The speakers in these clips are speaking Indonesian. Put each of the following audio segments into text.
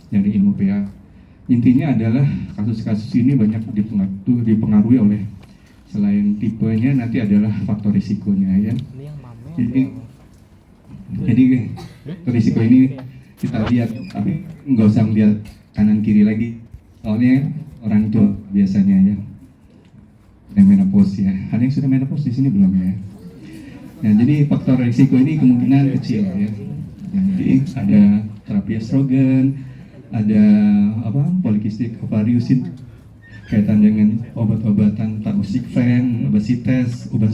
dari ilmu PA. Intinya adalah kasus-kasus ini banyak dipengaruhi oleh selain tipenya nanti adalah faktor risikonya ya. Jadi risiko ini kita lihat, tapi nggak usah melihat kanan kiri lagi. Soalnya orang tua biasanya ya, yang menopause ya. Ada yang sudah menopause di sini belum ya? Nah, jadi faktor risiko ini kemungkinan kecil ya. Jadi ada terapi estrogen, ada polikistik ovariusin kaitan dengan obat-obatan tamoxifen, obesitas, obat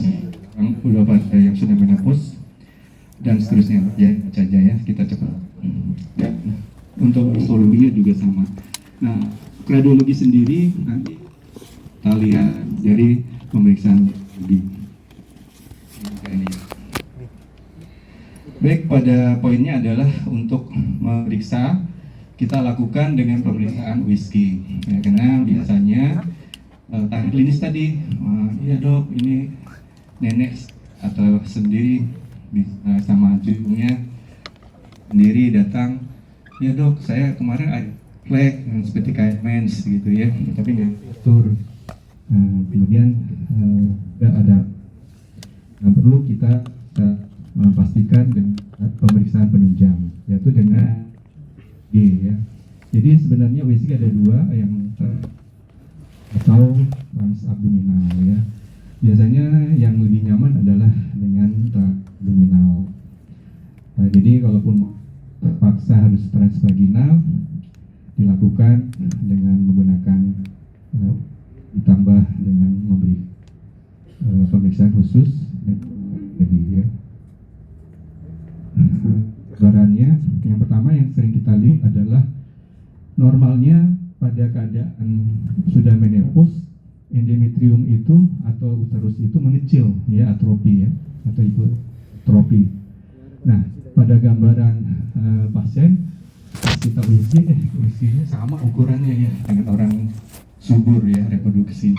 yang sudah menopause dan seterusnya. Ya, saja ya, kita cepat. Ya. Untuk histologinya juga sama. Nah, radiologi sendiri nanti kita lihat dari pemeriksaan lebih. Baik, pada poinnya adalah untuk memeriksa kita lakukan dengan pemeriksaan USG ya, karena biasanya tanda klinis tadi ya dok ini nenek atau sendiri sama cucunya sendiri datang, ya dok saya kemarin ada flek seperti kayak mens gitu ya, tapi nggak tur. Kemudian nggak ada, perlu kita pastikan dengan pemeriksaan penunjang yaitu dengan G ya. Jadi sebenarnya USG ada dua yang atau transabdominal ya. Biasanya yang lebih nyaman adalah dengan transabdominal. Nah, jadi kalaupun terpaksa harus transvaginal dilakukan dengan menggunakan ditambah dengan memberi pemeriksaan khusus jadi ya. Gambarannya yang pertama yang sering kita lihat adalah normalnya pada keadaan sudah menopause endometrium itu atau uterus itu mengecil ya, atrofi ya atau hipertrofi. Nah, pada gambaran pasien kita USG-nya sama ukurannya ya dengan orang subur ya, reproduksi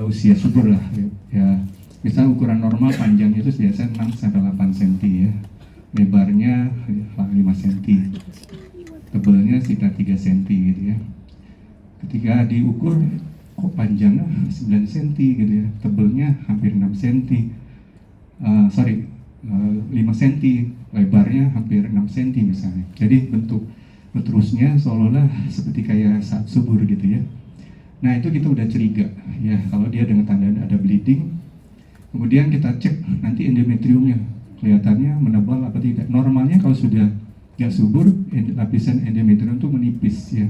usia subur lah ya. Misalnya ukuran normal panjangnya itu biasanya 6-8 cm ya, lebarnya 5 cm, tebelnya sekitar 3 cm gitu ya. Ketika diukur kok panjangnya 9 cm gitu ya, tebelnya hampir 6 cm, 5 cm, lebarnya hampir 6 cm misalnya. Jadi bentuk uterusnya seolah-olah seperti kayak saat subur gitu ya. Nah itu kita udah curiga ya kalau dia dengan tanda ada bleeding. Kemudian kita cek nanti endometriumnya kelihatannya menebal apa tidak. Normalnya kalau sudah nggak subur, lapisan endometrium itu menipis ya.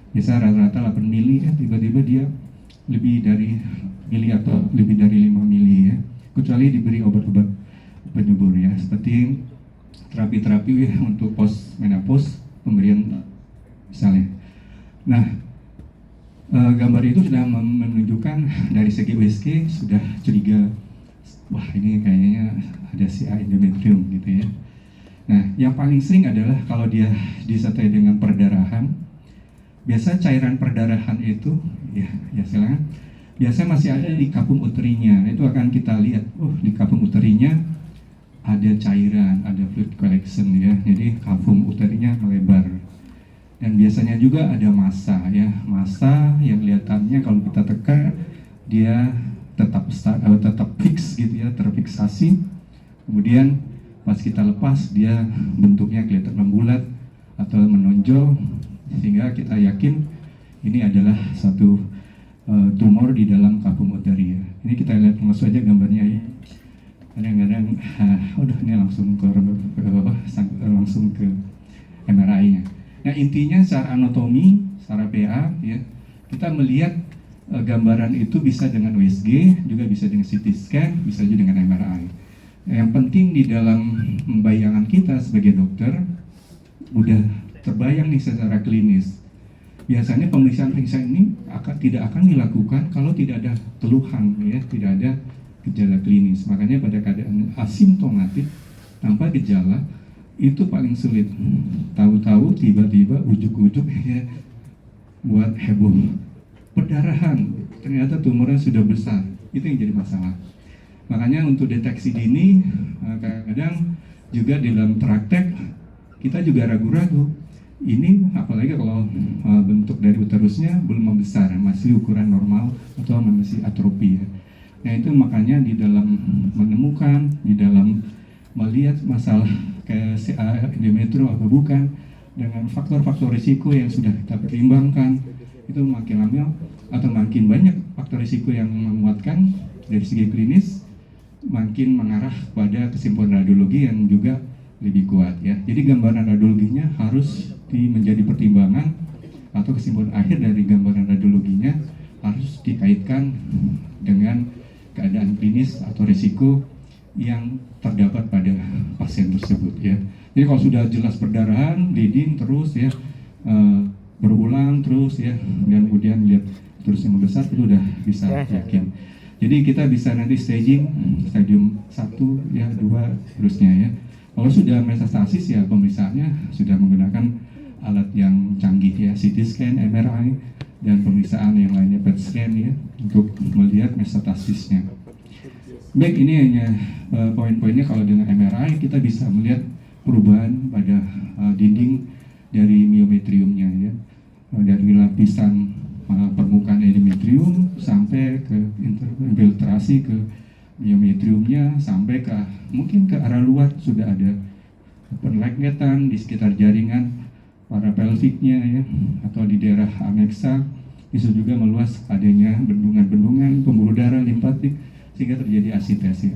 Bisa rata-rata 8 mili ya, tiba-tiba dia lebih dari mili atau lebih dari 5 mili ya. Kecuali diberi obat-obat penyubur ya, seperti terapi-terapi ya untuk post menopause pemberian misalnya. Nah, gambar itu sudah menunjukkan dari segi USG sudah curiga, wah ini kayaknya ada CA endometrium gitu ya. Nah, yang paling sering adalah kalau dia disertai dengan perdarahan. Biasa cairan perdarahan itu ya silakan. Biasa masih ada di kapung uterinya. Itu akan kita lihat, di kapung uterinya ada cairan, ada fluid collection ya. Jadi kapung uterinya melebar. Dan biasanya juga ada massa ya. Massa yang kelihatannya kalau kita tekan dia tetap fix gitu ya, terfiksasi. Kemudian pas kita lepas dia bentuknya kelihatan membulat atau menonjol, sehingga kita yakin ini adalah satu tumor di dalam kapung uteri ya. Ini kita lihat langsung aja gambarnya ya. Kadang-kadang ini langsung ke MRI-nya. Nah intinya secara anatomi, secara PA ya, kita melihat gambaran itu bisa dengan USG, juga bisa dengan CT scan, bisa juga dengan MRI. Yang penting di dalam bayangan kita sebagai dokter udah terbayang nih secara klinis. Biasanya pemeriksaan-pemeriksaan ini tidak akan dilakukan kalau tidak ada keluhan ya, tidak ada gejala klinis. Makanya pada keadaan asimptomatik tanpa gejala itu paling sulit. Tahu-tahu tiba-tiba ujuk-ujuk ya buat heboh. Perdarahan, ternyata tumornya sudah besar. Itu yang jadi masalah. Makanya untuk deteksi dini kadang-kadang juga di dalam praktek kita juga ragu-ragu. Ini apalagi kalau bentuk dari uterusnya belum membesar, masih ukuran normal atau masih atrofi ya. Nah itu makanya di dalam menemukan, di dalam melihat masalah kayak endometrium atau bukan, dengan faktor-faktor risiko yang sudah kita pertimbangkan, itu makin lama atau makin banyak faktor risiko yang menguatkan dari segi klinis, makin mengarah pada kesimpulan radiologi yang juga lebih kuat ya. Jadi gambaran radiologinya harus menjadi pertimbangan atau kesimpulan akhir dari gambaran radiologinya harus dikaitkan dengan keadaan klinis atau risiko yang terdapat pada pasien tersebut ya. Jadi kalau sudah jelas perdarahan, bleeding terus ya, berulang terus ya, dan kemudian lihat terus yang membesar, itu udah bisa yakin. Jadi kita bisa nanti staging stadium 1 ya, 2 terusnya ya. Kalau sudah metastasis ya pemeriksaannya sudah menggunakan alat yang canggih ya, CT scan, MRI, dan pemeriksaan yang lainnya PET scan ya, untuk melihat metastasisnya. Baik, ini hanya poin-poinnya. Kalau dengan MRI kita bisa melihat perubahan pada dinding dari miometriumnya ya, dari lapisan permukaan endometrium sampai ke infiltrasi ke miometriumnya, sampai ke mungkin ke arah luar sudah ada penlengketan di sekitar jaringan parapelviknya ya, atau di daerah amexa bisa juga meluas, adanya bendungan-bendungan pembuluh darah limpatik sehingga terjadi asites ya.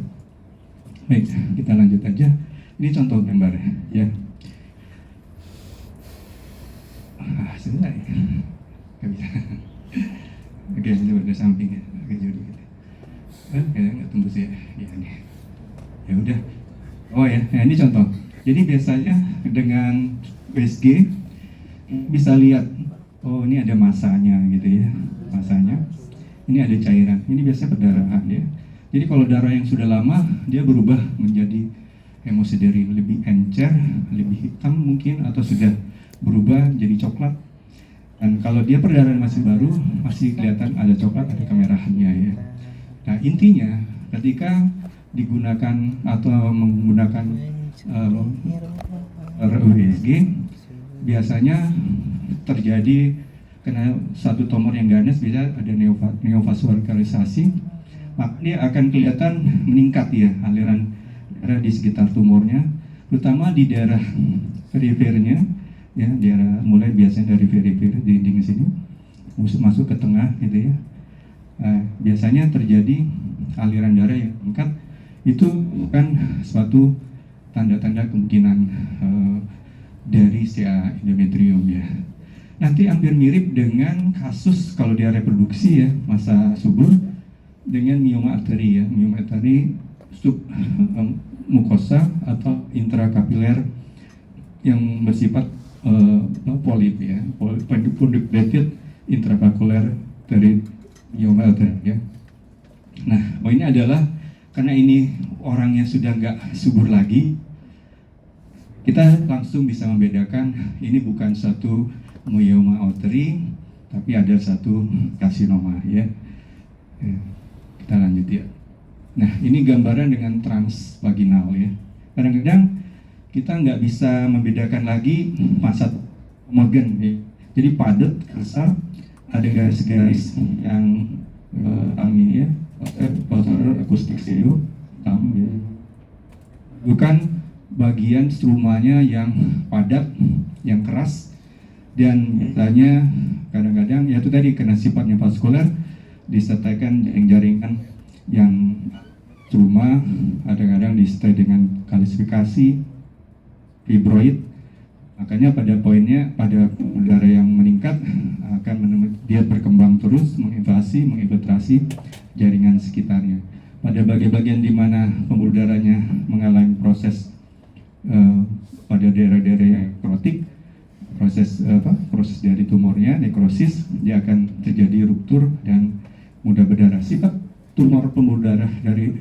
Baik, kita lanjut aja. Ini contoh gambar ya. Selesai. Gak bisa. Oke, ini udah samping ya, agak jauh dikit. Kayaknya nggak tembus ya. Ya ini. Ya udah. Oh ya, nah ini contoh. Jadi biasanya dengan USG bisa lihat, oh ini ada masanya gitu ya, masanya. Ini ada cairan. Ini biasanya perdarahan ya. Jadi kalau darah yang sudah lama dia berubah menjadi hemosiderin, lebih encer, lebih hitam mungkin, atau sudah berubah jadi coklat. Dan kalau dia perdarahan masih baru, masih kelihatan ada coklat, ada kemerahannya ya. Nah intinya ketika digunakan atau menggunakan USG, biasanya terjadi karena satu tumor yang ganas, bisa ada neovaskularisasi, maka dia akan kelihatan meningkat ya aliran darah di sekitar tumornya, terutama di daerah perifernya ya, daerah mulai biasanya dari perifer dinding sini masuk ke tengah gitu ya. Biasanya terjadi aliran darah yang meningkat. Itu kan suatu tanda-tanda kemungkinan dari CA endometrium ya. Nanti hampir mirip dengan kasus kalau dia reproduksi ya, masa subur, dengan mioma arteri ya. Mioma arteri sub mukosa atau intrakapiler yang bersifat polip ya, punctated intravakular dari mioma arteri ya. Nah, poinnya adalah karena ini orangnya sudah nggak subur lagi, kita langsung bisa membedakan ini bukan satu myoma arteri, tapi ada satu karsinoma ya. Kita lanjut ya. Nah ini gambaran dengan transvaginal ya. Kadang-kadang kita nggak bisa membedakan lagi masa homogen ya. Jadi padat, kasar, ada garis-garis yang ini ya, akustik stereo, ya. Bukan bagian strumanya yang padat, yang keras, dan misalnya kadang-kadang ya itu tadi karena sifatnya vaskuler disertakan jaringan yang struma, kadang-kadang disertai dengan kalsifikasi fibroid. Makanya pada poinnya pada darah yang meningkat akan dia berkembang terus menginfiltrasi jaringan sekitarnya. Pada bagian-bagian di mana pembuluh darahnya mengalami proses pada daerah-daerah yang nekrotik, proses dari tumornya nekrosis, dia akan terjadi ruptur dan mudah berdarah. Sifat pembuluh darah dari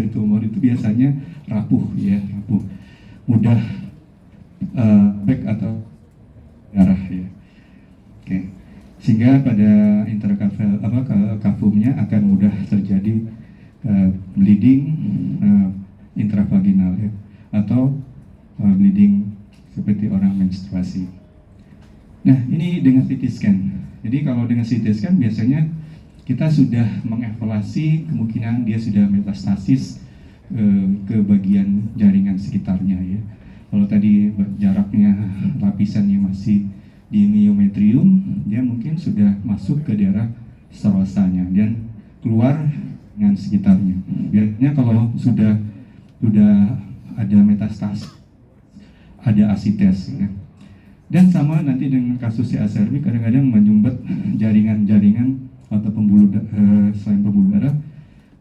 tumor itu biasanya rapuh ya, mudah baik atau darah ya. Oke. Sehingga pada kafumnya akan mudah terjadi bleeding intravaginal ya, atau bleeding seperti orang menstruasi. kasih. Nah, ini dengan CT scan. Jadi kalau dengan CT scan biasanya kita sudah mengevaluasi kemungkinan dia sudah metastasis ke bagian jaringan sekitarnya ya. Kalau tadi jaraknya lapisannya masih di myometrium, dia mungkin sudah masuk ke daerah serosanya dan keluar dengan sekitarnya. Biasanya kalau sudah ada metastasis, ada asites ya. Dan sama nanti dengan kasus CA-cervix kadang-kadang menyumbat jaringan-jaringan atau selain pembuluh darah,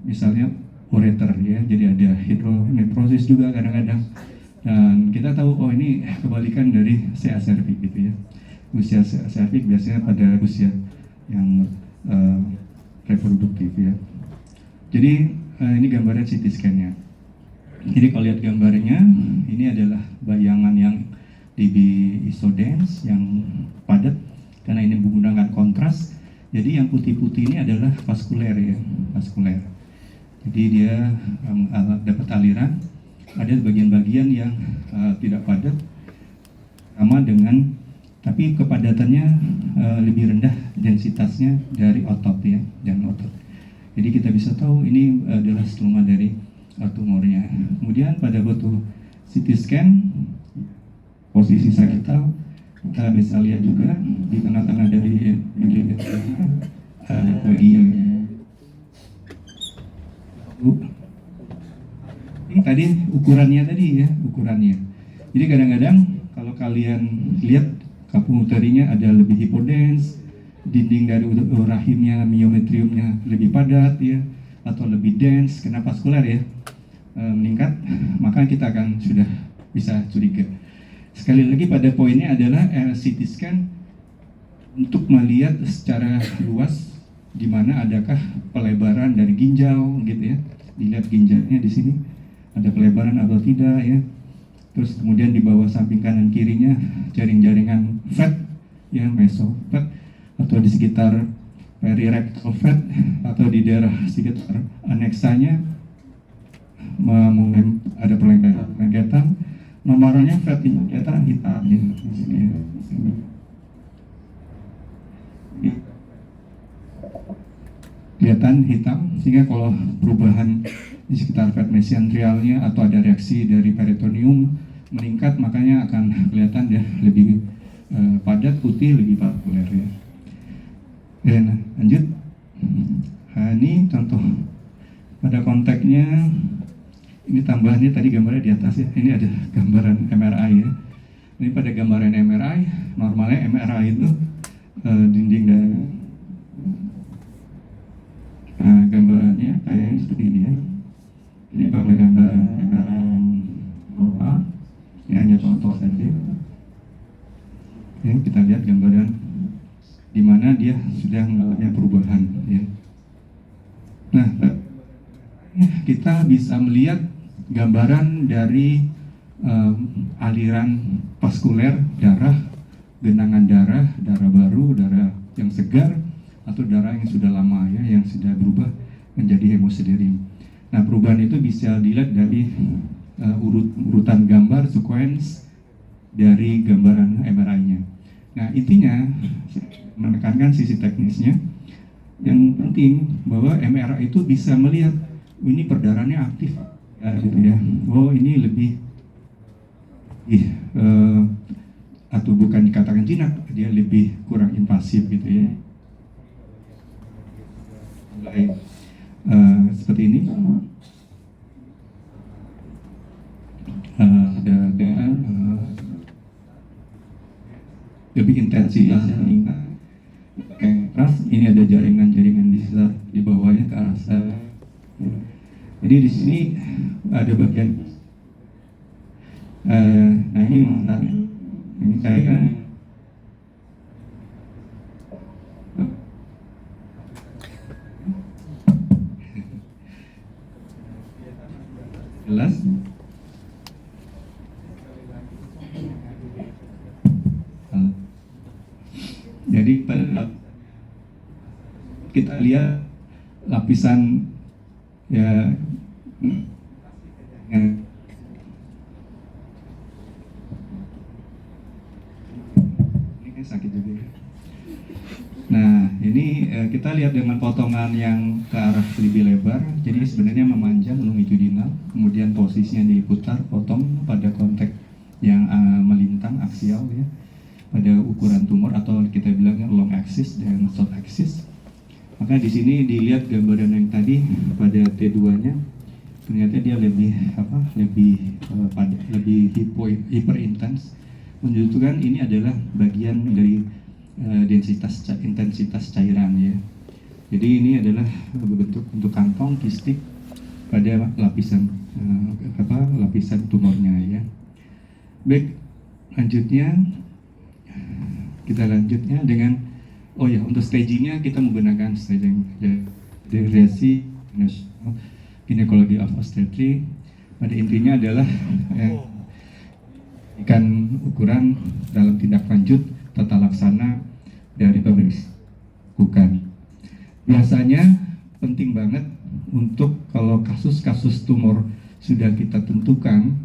misalnya ureter ya, jadi ada hidronephrosis juga kadang-kadang. Dan kita tahu oh ini kebalikan dari CA-cervix gitu ya. Usia CA-cervix biasanya pada usia yang reproduktif ya. Jadi ini gambarnya CT scan-nya. Jadi kalau lihat gambarnya, ini adalah bayangan yang DB isodens yang padat karena ini menggunakan kontras. Jadi yang putih-putih ini adalah vaskuler ya, vaskuler. Jadi dia dapat aliran, ada bagian-bagian yang tidak padat, sama dengan tapi kepadatannya lebih rendah densitasnya dari otot ya, dan otot. Jadi kita bisa tahu ini adalah stroma dari tumornya. Kemudian pada foto CT scan posisi sagital kita bisa lihat juga di tengah-tengah dari bagian ini tadi ukurannya tadi ya, ukurannya. Jadi kadang-kadang kalau kalian lihat kapung uterinya ada lebih hipodens, dinding dari rahimnya, myometriumnya lebih padat ya, atau lebih dense, kena vaskuler ya, meningkat, maka kita akan sudah bisa curiga. Sekali lagi pada poinnya adalah CT scan untuk melihat secara luas di mana adakah pelebaran dari ginjal gitu ya. Dilihat ginjalnya di sini ada pelebaran atau tidak ya. Terus kemudian di bawah samping kanan kirinya jaring-jaringan fat ya, mesofat, atau di sekitar perirectal fat atau di daerah sekitar aneksanya ada pelengketan. Nomornya fat ini kelihatan hitam ya, di sini ya. Kelihatan hitam, sehingga kalau perubahan di sekitar fat mesenterialnya atau ada reaksi dari peritoneum meningkat, makanya akan kelihatan dia lebih padat, putih, lebih vaskuler ya. Dan lanjut, nah, ini contoh pada konteksnya. Ini tambahannya tadi gambarnya di atas ya. Ini ada gambaran MRI ya. Ini pada gambaran MRI, normalnya MRI itu dinding dan gambarannya kayak seperti ini ya. Ini pada gambaran MRI normal. Ini hanya contoh saja. Ya, kita lihat gambaran di mana dia sudah mengalami perubahan ya. Nah, kita bisa melihat gambaran dari aliran vaskuler darah, genangan darah, darah baru, darah yang segar, atau darah yang sudah lama ya, yang sudah berubah menjadi hemosiderin. Nah, perubahan itu bisa dilihat dari urutan gambar sequence dari gambaran MRI-nya. Nah, intinya menekankan sisi teknisnya. Yang penting bahwa MRI itu bisa melihat ini perdarahannya aktif ya, gitu ya. Oh, ini lebih atau bukan dikatakan jinak, dia lebih kurang invasif gitu ya. Mulai seperti ini. Lebih intensif ya, meningkat. Keras, ini ada jaringan-jaringan di bawahnya ke arah sana. Jadi di sini ada bagian, nah ini menarik. Ini kayak kan jelas. Jadi kita lihat lapisan ya Ini sakit juga ya. Nah, ini kita lihat dengan potongan yang ke arah lebih lebar, jadi sebenarnya memanjang longitudinal, kemudian posisinya diputar, potong pada konteks yang melintang aksial ya, pada ukuran tumor atau kita bilangnya long axis dan short axis. Maka di sini dilihat gambaran yang tadi pada T2-nya, ternyata dia lebih lebih hyper intense, menunjukkan ini adalah bagian dari intensitas cairan ya. Jadi ini adalah bentuk kantong kistik pada lapisan lapisan tumornya ya. Baik, kita lanjutnya dengan untuk stagingnya kita menggunakan staging dari National Gynecology of Obstetrics. Pada intinya adalah ikan ukuran dalam tindak lanjut tata laksana dari pemeriksaan bukan. Biasanya penting banget untuk kalau kasus-kasus tumor sudah kita tentukan,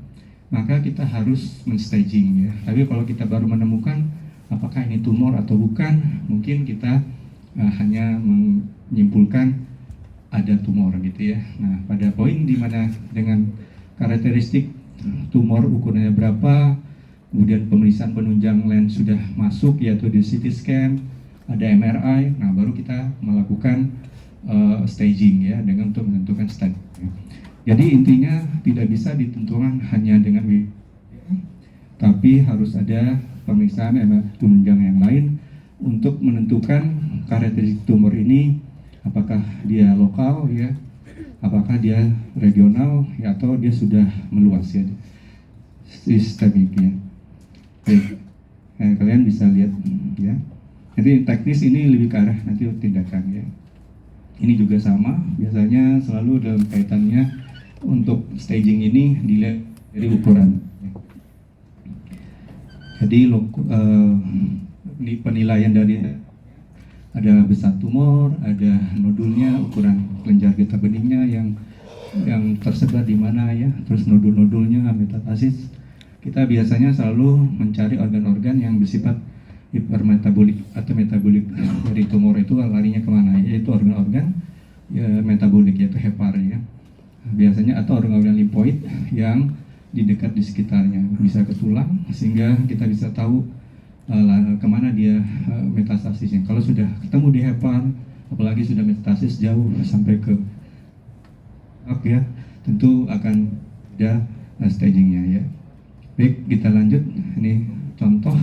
maka kita harus men-staging ya. Tapi kalau kita baru menemukan apakah ini tumor atau bukan, mungkin kita hanya menyimpulkan ada tumor gitu ya. Nah, pada poin di mana dengan karakteristik tumor ukurannya berapa, kemudian pemeriksaan penunjang lens sudah masuk yaitu di CT scan, ada MRI, nah baru kita melakukan staging ya dengan untuk menentukan stadium. Jadi intinya tidak bisa ditentukan hanya dengan tapi harus ada pemeriksaan penunjang yang lain untuk menentukan karakteristik tumor ini, apakah dia lokal ya, apakah dia regional ya, atau dia sudah meluas ya, sistemik ya. Baik, kalian bisa lihat ya. Jadi teknis ini lebih ke arah nanti tindakan ya. Ini juga sama, biasanya selalu dalam kaitannya untuk staging ini dilihat dari ukuran. Jadi penilaian dari ada besar tumor, ada nodulnya, ukuran kelenjar getah benihnya yang tersebar di mana ya, terus nodul-nodulnya, metastasis. Kita biasanya selalu mencari organ-organ yang bersifat hipermetabolik atau metabolik dari tumor itu larinya kemana, yaitu organ-organ ya, metabolik yaitu hepar ya. Biasanya atau organ-organ limfoid yang di dekat di sekitarnya, bisa ke tulang sehingga kita bisa tahu kemana dia metastasisnya. Kalau sudah ketemu di hepar, apalagi sudah metastasis jauh sampai ke ya, tentu akan ada stagingnya ya. Baik, kita lanjut. Ini contoh.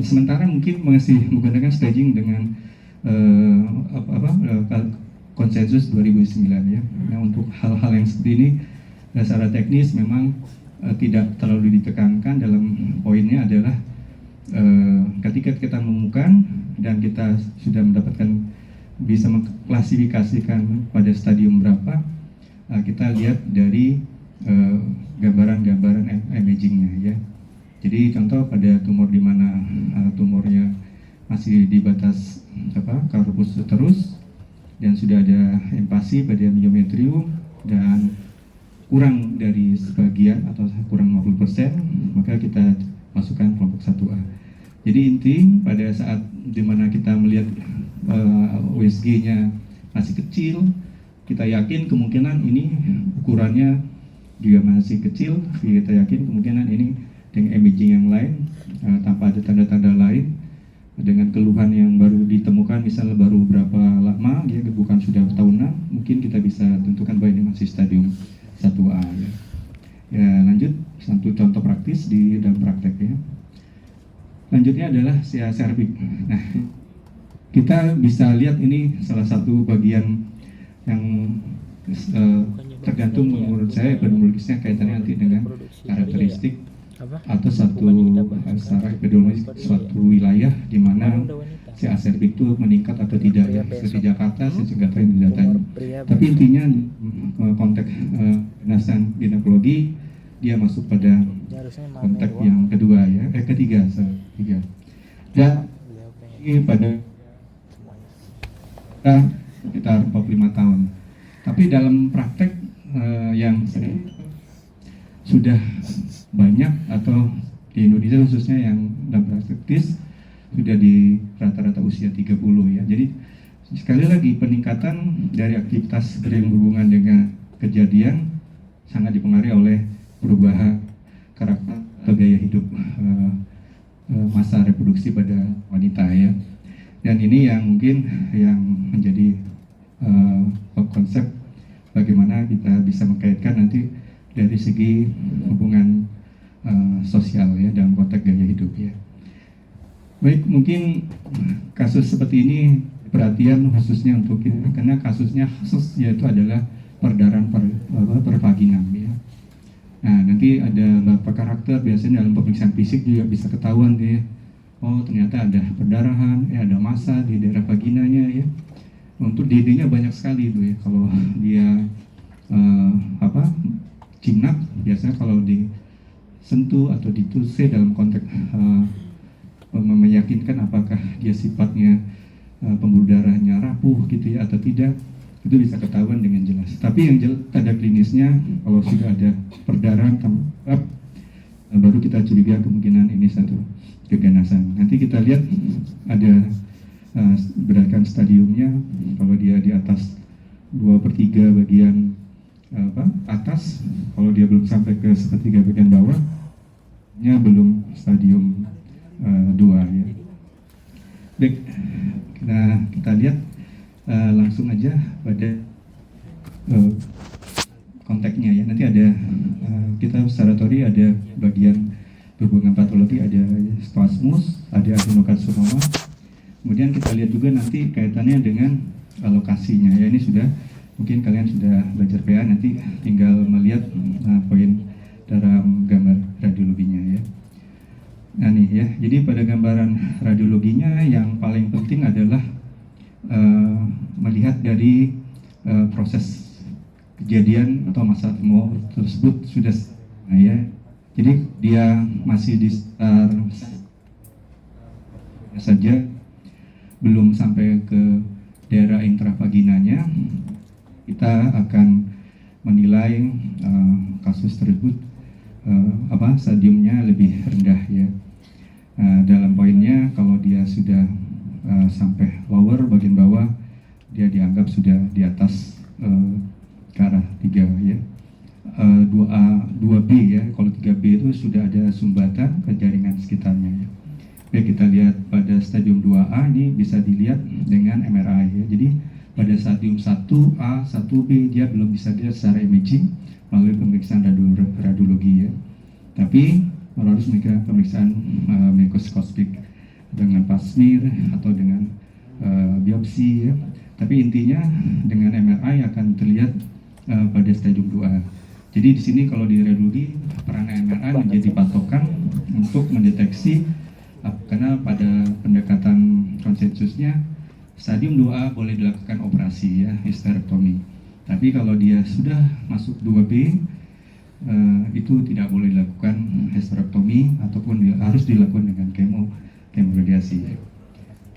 Sementara mungkin masih menggunakan staging dengan konsensus 2009 ya. Nah, untuk hal-hal yang seperti ini secara teknis memang tidak terlalu ditekankan. Dalam poinnya adalah ketika kita menemukan dan kita sudah mendapatkan bisa mengklasifikasikan pada stadium berapa, kita lihat dari gambaran-gambaran imagingnya ya. Jadi contoh pada tumor di mana tumornya masih di batas corpus uterus dan sudah ada empasi pada myometrium dan kurang dari sebagian atau kurang 50%, maka kita masukkan kelompok 1A. Jadi inti pada saat di mana kita melihat USG-nya masih kecil, kita yakin kemungkinan ini ukurannya juga masih kecil, kita yakin kemungkinan ini dengan imaging yang lain tanpa ada tanda-tanda lain, dengan keluhan yang baru ditemukan misalnya baru berapa lama ya, bukan sudah tahunan, mungkin kita bisa tentukan bahwa ini masih stadium 1A ya. Ya, lanjut satu contoh praktis di dalam praktek ya. Lanjutnya adalah cervix. Nah, kita bisa lihat ini salah satu bagian yang tergantung menurut saya epidemiologisnya kaitannya nanti dengan karakteristik atau secara epidemiologis suatu wilayah di mana si cervix itu meningkat atau tidak ya, seperti Jakarta saya juga tahu ini datanya. Tapi intinya konteks kenasan ginekologi dia masuk pada konteks yang kedua ya, ketiga. Dan ini pada sekitar 45 tahun. Tapi dalam praktek yang sering sudah banyak atau di Indonesia khususnya yang dalam praktis sudah di rata-rata usia 30 ya. Jadi sekali lagi peningkatan dari aktivitas yang berhubungan dengan kejadian sangat dipengaruhi oleh perubahan karakter atau gaya hidup masa reproduksi pada wanita ya. Dan ini yang mungkin yang menjadi konsep bagaimana kita bisa mengkaitkan nanti dari segi hubungan sosial ya dalam konteks gaya hidup ya. Baik, mungkin kasus seperti ini perhatian khususnya untuk kita karena kasusnya khusus yaitu adalah perdarahan pervaginam ya. Nah, nanti ada beberapa karakter biasanya dalam pemeriksaan fisik juga bisa ketahuan ya. Oh, ternyata ada perdarahan, ada massa di daerah vaginanya ya. Untuk DD-nya banyak sekali itu ya. Kalau dia jinak biasanya kalau disentuh atau ditusuk dalam konteks meyakinkan apakah dia sifatnya pembuluh darahnya rapuh gitu ya atau tidak, itu bisa ketahuan dengan jelas. Tapi yang tanda klinisnya kalau sudah ada perdarahan baru kita curiga kemungkinan ini satu keganasan. Nanti kita lihat ada berdasarkan stadiumnya, kalau dia di atas 2/3 bagian atas, kalau dia belum sampai ke 1/3 bagian bawah, nya belum stadium 2 ya. Baik, kita lihat langsung aja pada konteksnya ya. Nanti ada kita secara teori ada bagian berhubungan patologi, ada spasmus, ada adenokarsinoma. Kemudian kita lihat juga nanti kaitannya dengan lokasinya ya. Ini sudah mungkin kalian sudah belajar PA, nanti tinggal melihat poin dalam gambar radiologinya ya. Nah nih ya, jadi pada gambaran radiologinya yang paling penting adalah melihat dari proses kejadian atau masa tumor tersebut sudah ya. Jadi dia masih di sekitar saja, belum sampai ke daerah intravaginanya, kita akan menilai kasus tersebut stadiumnya lebih rendah ya. Dalam poinnya kalau dia sudah sampai lower bagian bawah, dia dianggap sudah di atas ke arah 3 ya. 2A, 2B ya. Kalau 3B itu sudah ada sumbatan ke jaringan sekitarnya ya. Baik, kita lihat pada stadium 2A ini bisa dilihat dengan MRI ya. Jadi pada stadium 1A, 1B dia belum bisa dilihat secara imaging melalui pemeriksaan radiologi ya. Tapi harus pemeriksaan mikroskopik dengan pap smear atau dengan biopsi ya. Tapi intinya dengan MRI akan terlihat pada stadium 2A. Jadi di sini kalau di radiologi peran MRI menjadi patokan untuk mendeteksi karena pada pendekatan konsensusnya stadium 2A boleh dilakukan operasi ya, histerektomi. Tapi kalau dia sudah masuk 2B itu tidak boleh dilakukan histerektomi ataupun harus dilakukan dengan kemoradiasi.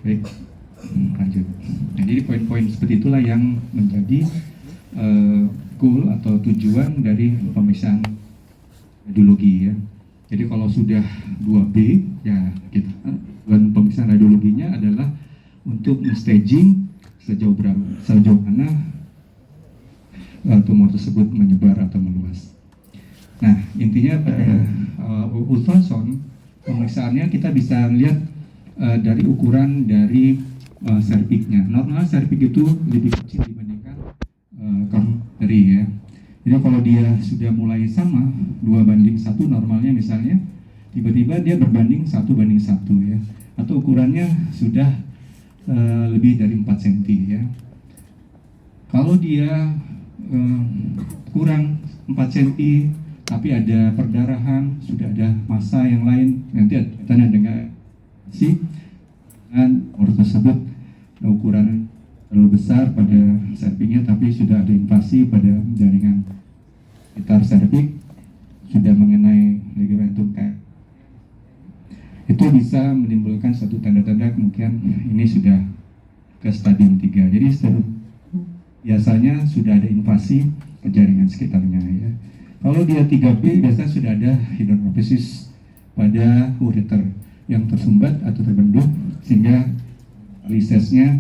Baik, lanjut. Nah, jadi poin-poin seperti itulah yang menjadi goal atau tujuan dari pemeriksaan radiologi ya. Jadi kalau sudah 2B ya kita tujuan pemeriksaan radiologinya adalah untuk staging sejauh mana tumor tersebut menyebar atau meluas. Nah intinya pada ultrasound pemeriksaannya kita bisa lihat dari ukuran dari cervixnya. Normal cervix itu lebih kecil dibandingkan dari ya. Jadi kalau dia sudah mulai sama 2:1 normalnya misalnya, tiba-tiba dia berbanding 1:1 ya, atau ukurannya sudah lebih dari 4 cm ya. Kalau dia kurang 4 cm tapi ada perdarahan, sudah ada massa yang lain, nanti ada dengan orang tersebut ukuran terlalu besar pada cervixnya, tapi sudah ada invasi pada jaringan sekitar cervix, sudah mengenai ligamentum kayak itu bisa menimbulkan satu tanda-tanda kemungkinan ini sudah ke stadium 3. Jadi biasanya sudah ada invasi ke jaringan sekitarnya ya. Kalau dia 3B biasanya sudah ada hidronephrosis pada ureter. yang tersumbat atau terbentuk sehingga lisesnya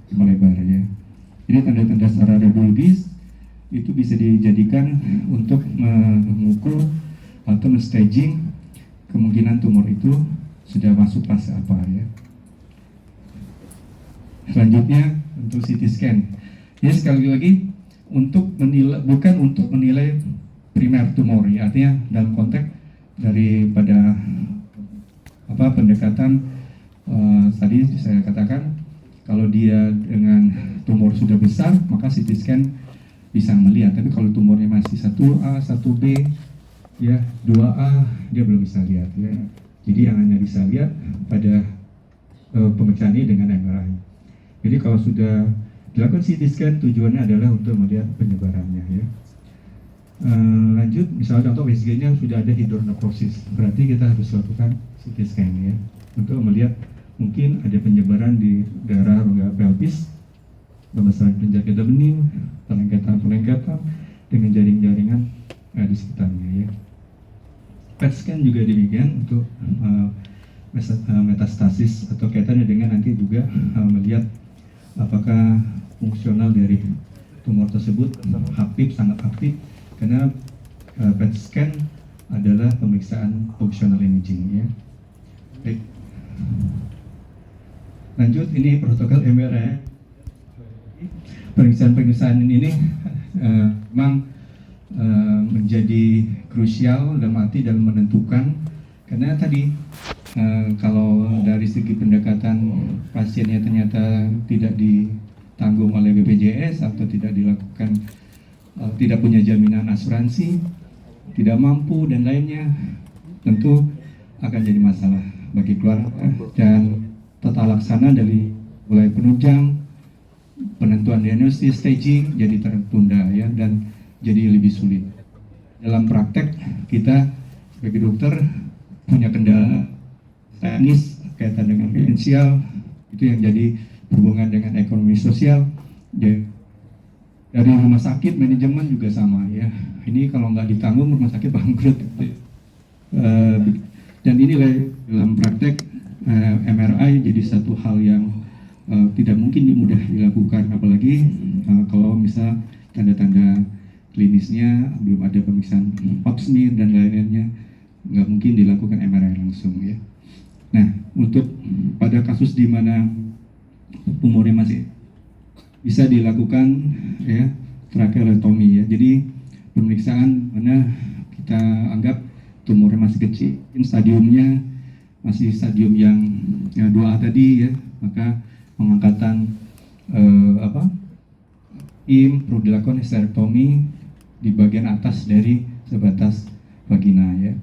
melebar ya. Jadi tanda-tanda secara radiologis itu bisa dijadikan untuk mengukur atau men-staging kemungkinan tumor itu sudah masuk fase apa ya. Selanjutnya untuk CT scan. Ya sekali lagi untuk menilai, bukan untuk menilai primer tumor ya, artinya dalam konteks daripada pendekatan tadi saya katakan kalau dia dengan tumor sudah besar maka CT scan bisa melihat, tapi kalau tumornya masih 1A, 1B ya 2A dia belum bisa lihat ya. Jadi yang hanya bisa lihat pada pemecahan ini dengan MRI. Jadi kalau sudah dilakukan CT scan tujuannya adalah untuk melihat penyebarannya ya. Lanjut, misalnya contoh USG-nya sudah ada hidronekrosis, berarti kita harus lakukan CT scan ya untuk melihat mungkin ada penyebaran di daerah rongga pelvis, pembesaran kelenjar bening, pelengketan dengan jaring-jaringan di sekitarnya ya. PET scan juga demikian untuk metastasis atau kaitannya dengan nanti juga melihat apakah fungsional dari tumor tersebut aktif, sangat aktif, karena PET scan adalah pemeriksaan functional imaging ya. Baik. Lanjut, ini protokol MRI. Pemeriksaan ini memang menjadi krusial dalam arti dalam menentukan, karena tadi kalau dari segi pendekatan pasiennya ternyata tidak ditanggung oleh BPJS atau tidak dilakukan, tidak punya jaminan asuransi, tidak mampu dan lainnya, tentu akan jadi masalah bagi keluarga dan tata laksana dari mulai penunjang, penentuan diagnosis, staging jadi tertunda ya, dan jadi lebih sulit. Dalam praktek kita sebagai dokter punya kendala teknis kaitan dengan finansial, itu yang jadi berhubungan dengan ekonomi sosial. Dari rumah sakit manajemen juga sama ya. Ini kalau nggak ditanggung rumah sakit bangkrut. Dan inilah dalam praktek MRI jadi satu hal yang tidak mungkin mudah dilakukan, apalagi kalau misal tanda-tanda klinisnya belum ada pemeriksaan pap smear dan lain-lainnya, nggak mungkin dilakukan MRI langsung ya. Nah, untuk pada kasus di mana tumornya masih bisa dilakukan ya tracheotomy ya. Jadi pemeriksaan mana kita anggap tumornya masih kecil, stadiumnya masih stadium yang 2A tadi ya, maka pengangkatan perlu dilakukan hysterectomy di bagian atas dari sebatas vagina ya.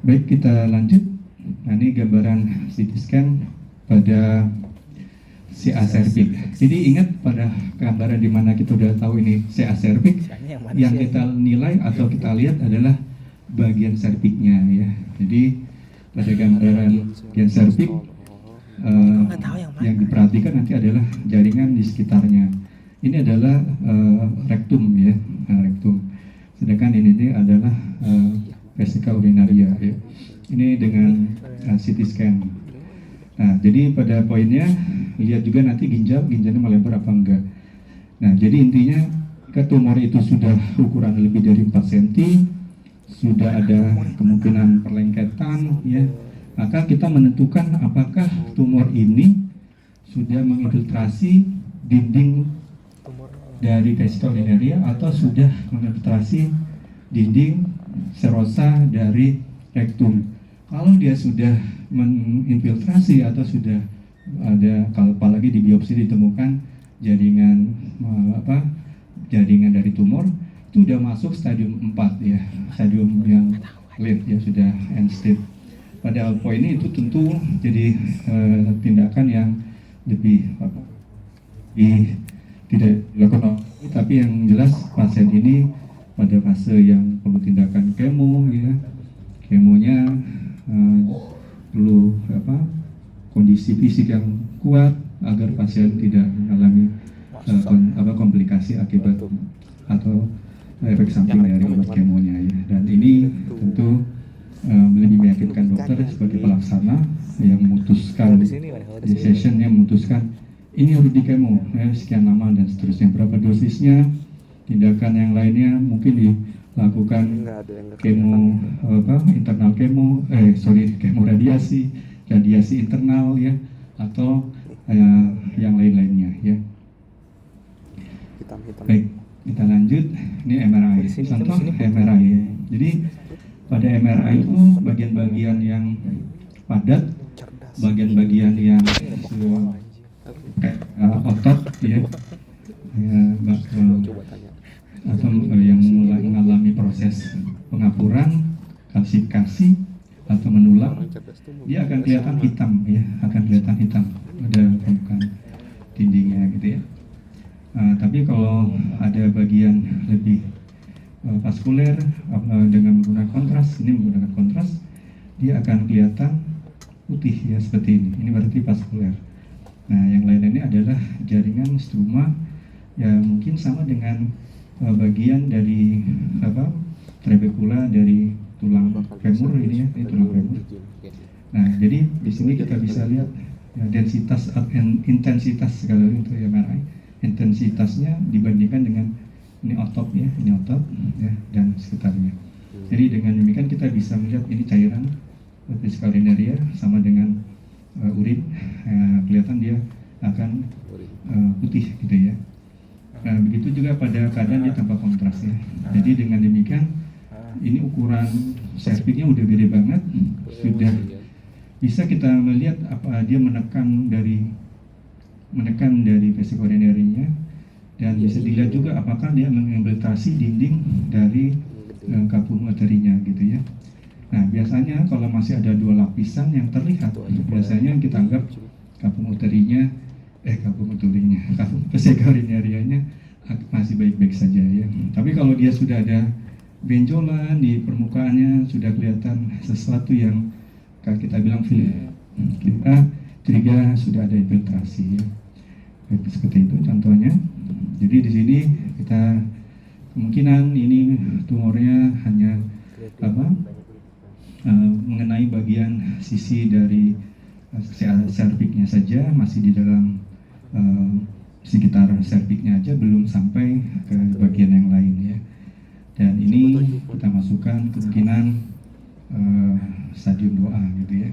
Baik, kita lanjut. Nah, ini gambaran CT scan pada CA cervix. Jadi ingat pada gambaran di mana kita udah tahu ini CA cervix, yang kita nilai atau kita lihat adalah bagian cervixnya ya. Jadi pada gambaran bagian cervix yang diperhatikan nanti adalah jaringan di sekitarnya. Ini adalah rektum ya, rektum. Sedangkan ini adalah vesika urinaria ya. Ini dengan CT scan. Nah, jadi pada poinnya lihat juga nanti ginjalnya melebar apa enggak. Nah, jadi intinya jika tumor itu sudah ukuran lebih dari 4 cm, sudah ada kemungkinan perlengketan ya, maka kita menentukan apakah tumor ini sudah menginfiltrasi dinding dari vesika urinaria atau sudah menginfiltrasi dinding serosa dari rektum. Kalau dia sudah menginfiltrasi atau sudah ada, kalau apalagi di biopsi ditemukan jaringan jaringan dari tumor, itu sudah masuk stadium 4 ya, stadium yang late ya, sudah end stage. Pada poin ini itu tentu jadi tindakan yang lebih tidak dilakukan, tapi yang jelas pasien ini pada fase yang perlu tindakan kemo ya, kemonya perlu kondisi fisik yang kuat agar pasien tidak mengalami komplikasi akibat atau efek samping dari obat kemonya ya. Dan ini tentu lebih meyakinkan dokter sebagai pelaksana yang memutuskan di session yang memutuskan ini harus di kemo sekian lama dan seterusnya, berapa dosisnya, tindakan yang lainnya mungkin dilakukan kemo internal kemo radiasi internal ya, atau yang lain-lainnya ya. Baik, kita lanjut. Ini MRI, contoh MRI ya. Jadi pada MRI itu bagian-bagian yang padat, bagian-bagian yang otot ya, atau yang mulai mengalami proses pengapuran, kalsifikasi atau menular, dia akan kelihatan hitam ya, akan kelihatan hitam, ada permukaan dindingnya gitu ya. Tapi kalau ada bagian lebih vaskuler dengan menggunakan kontras, ini menggunakan kontras, dia akan kelihatan putih ya seperti ini. Ini berarti vaskuler. Nah, yang lain ini adalah jaringan struma, ya mungkin sama dengan bagian dari trabekula dari tulang femur ini ya, ini tulang femur. Nah, jadi di sini kita bisa lihat ya, densitas intensitas sekali lagi untuk MRI, intensitasnya dibandingkan dengan ini otot ya, ini otot ya, dan sekitarnya. Jadi dengan demikian kita bisa melihat ini cairan vesicariinaria sama dengan urin, kelihatan dia akan putih gitu ya. Nah, begitu juga pada keadaan dia tanpa kontras ya. Jadi dengan demikian ini ukuran serviknya udah gede banget, sudah bisa kita melihat apa dia menekan dari vesicariinarianya, dan bisa dilihat juga apakah dia menginfiltrasi dinding dari kapung arterinya gitu ya. Nah, biasanya kalau masih ada dua lapisan yang terlihat, biasanya kita anggap kapung vesicariinarianya masih baik-baik saja ya. Tapi kalau dia sudah ada benjolan di permukaannya, sudah kelihatan sesuatu yang kita bilang kita curiga sudah ada infiltrasi ya. Seperti itu contohnya. Jadi di sini kita kemungkinan ini tumornya hanya mengenai bagian sisi dari serviknya saja, masih di dalam sekitar serviknya aja, belum sampai ke bagian yang lain ya. Dan ini kita masukkan kemungkinan stadium 2A gitu ya.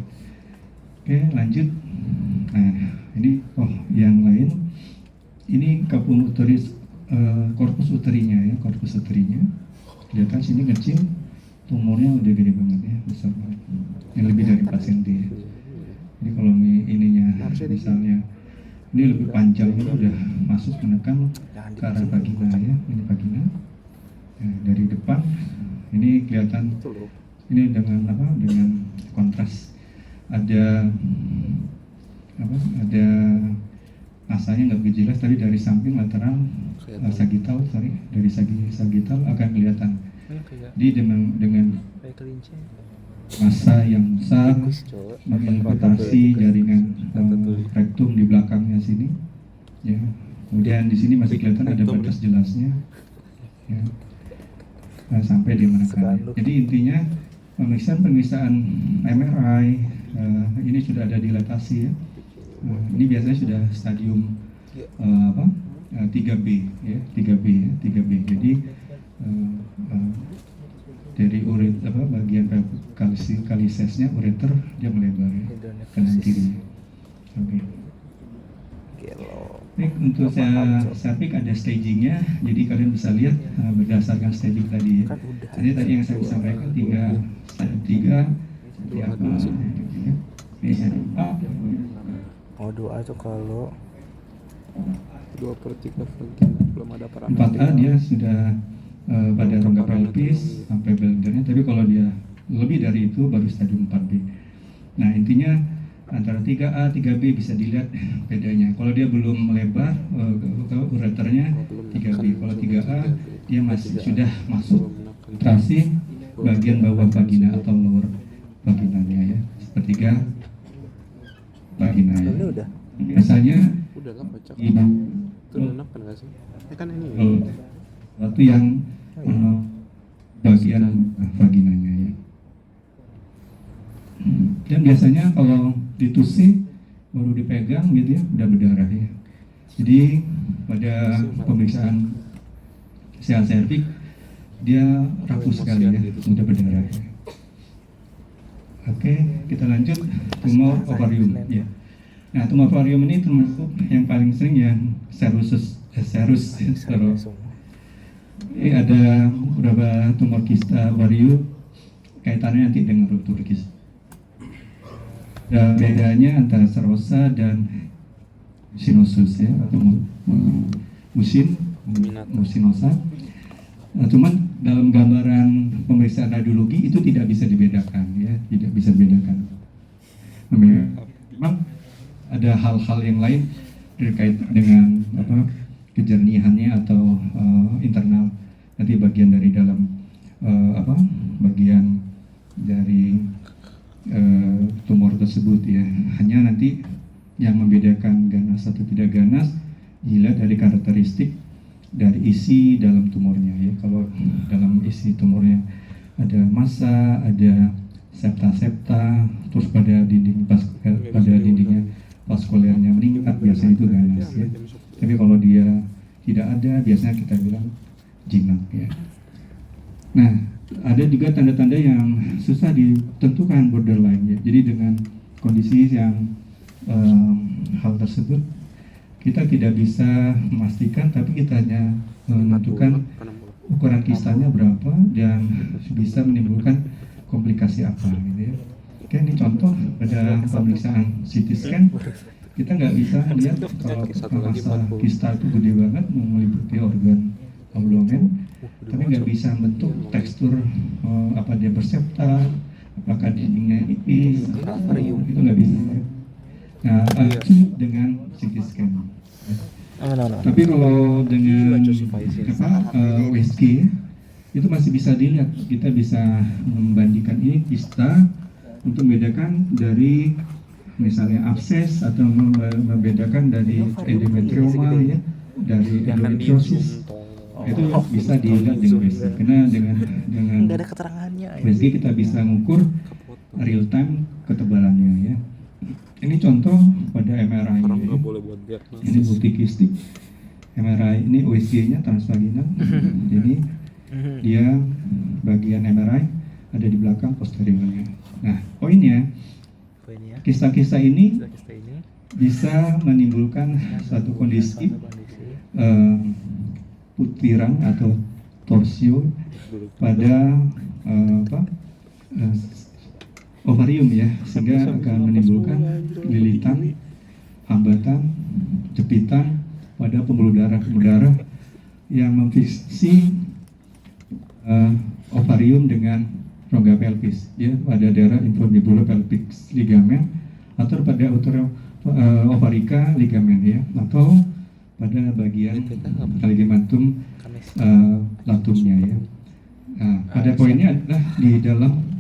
Oke, lanjut. Nah, ini yang lain. Ini kapung uteris, korpus uterinya ya, korpus uterinya. Kelihatan sini kecil, tumornya udah gede banget ya, besar banget. Yang lebih dari 4 cm ya. Jadi kalau ininya misalnya ini lebih panjang, ini udah masuk menekan ke arah vagina ya, ini vagina. Nah, dari depan ini kelihatan ini dengan kontras ada masanya nggak begitu jelas, tapi dari samping lateral sagittal dari sagittal akan kelihatan. Jadi dengan massa yang besar menginfiltrasi jaringan rektum di belakangnya sini ya. Kemudian di sini masih kelihatan ada batas jelasnya ya. Sampai di mana. Jadi intinya pemeriksaan MRI ini sudah ada dilatasi ya. Ini biasanya sudah stadium 3B ya, 3B. Jadi dari bagian kalisesnya ureter dia melebar ya, kanan kiri. Oke. Untuk servik ada stagingnya, jadi kalian bisa lihat berdasarkan staging tadi ya. Jadi tadi yang saya sampaikan 3 doa itu kalau 2/3 belum ada parameter. 4A dia sudah pada rongga pelvis sampai belendernya, tapi kalau dia lebih dari itu baru stadium 4B. Nah, intinya antara 3A, 3B bisa dilihat bedanya. Kalau dia belum melebar ureternya 3B. Kalau 3A dia masih sudah masuk trasi bagian bawah vagina atau lower vaginanya ya. Sepertiga vagina ya. Biasanya udah lah baca. Itu enak kan enggak sih? Ya kan ini. Waktu yang bagian vaginanya ya. Dan biasanya kalau ditusuk baru dipegang gitu ya, udah berdarah ya. Jadi pada pemeriksaan sel serviks dia rapuh sekali ya, sudah berdarah. Oke, kita lanjut tumor ovarium ya. Nah, tumor ovarium ini termasuk yang paling sering yang serus. Ini ada beberapa tumor kista ovarium kaitannya nanti dengan ruptur kista. Dan bedanya antara serosa dan musinosus ya, atau musinosa. Nah, cuman dalam gambaran pemeriksaan radiologi itu tidak bisa dibedakan ya, tidak bisa dibedakan. Memang ada hal-hal yang lain terkait dengan kejernihannya atau internal nanti bagian dari dalam bagian dari tumor tersebut ya. Hanya nanti yang membedakan ganas atau tidak ganas dilihat dari karakteristik dari isi dalam tumornya ya. Kalau dalam isi tumornya ada massa, ada septa, terus pada dindingnya vaskulernya meningkat, biasanya itu ganas ya. Tapi kalau dia tidak ada, biasanya kita bilang jinak ya. Nah, ada juga tanda-tanda yang susah ditentukan borderline ya. Jadi dengan kondisi yang hal tersebut kita tidak bisa memastikan, tapi kita hanya menentukan ukuran kistanya berapa dan bisa menimbulkan komplikasi apa gitu ya. Oke, ini contoh pada pemeriksaan CT scan kita nggak bisa lihat kalau massa kista itu gede banget meliputi organ abdomen, tapi nggak bisa bentuk tekstur apa dia bersepta, apakah dindingnya tipis, itu nggak bisa. Nah, itu dengan CT scan. Tapi kalau dengan USG itu masih bisa dilihat, kita bisa membandingkan ini kista untuk membedakan dari misalnya abses atau membedakan dari endometrioma ya, dari endometriosis. Itu bisa dilihat dengan USG, karena dengan nggak ada keterangannya ya. USG kita bisa mengukur real time ketebalannya ya. Ini contoh pada MRI ya. Ini multikistik MRI, ini USG-nya transvaginal. Jadi dia bagian MRI ada di belakang posteriornya. Nah, poinnya kista-kista ini bisa menimbulkan suatu kondisi putiran atau torsio pada ovarium ya, sehingga akan menimbulkan lilitan, hambatan, jepitan pada pembuluh darah yang memfiksi ovarium dengan rongga pelvis ya, pada daerah infundibulum pelvis ligamen atau pada ovarika ligamen ya, atau pada bagian ligamentum latumnya ya. Nah, pada poinnya adalah di dalam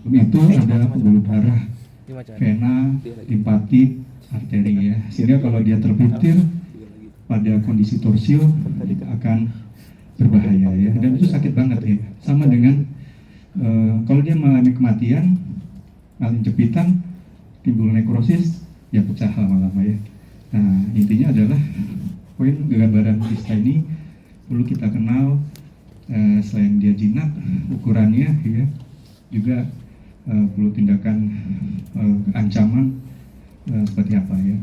itu ada pembuluh darah, vena, limpatik, arteri ya, sehingga kalau dia terbentur pada kondisi torsio akan berbahaya ya, dan itu sakit banget ya. Sama dengan kalau dia mengalami kematian, mengalami jepitan, timbul nekrosis, ya pecah lama-lama ya. Nah, intinya adalah poin gambaran kista ini perlu kita kenal, selain dia jinak ukurannya ya, juga perlu tindakan ancaman seperti apa ya.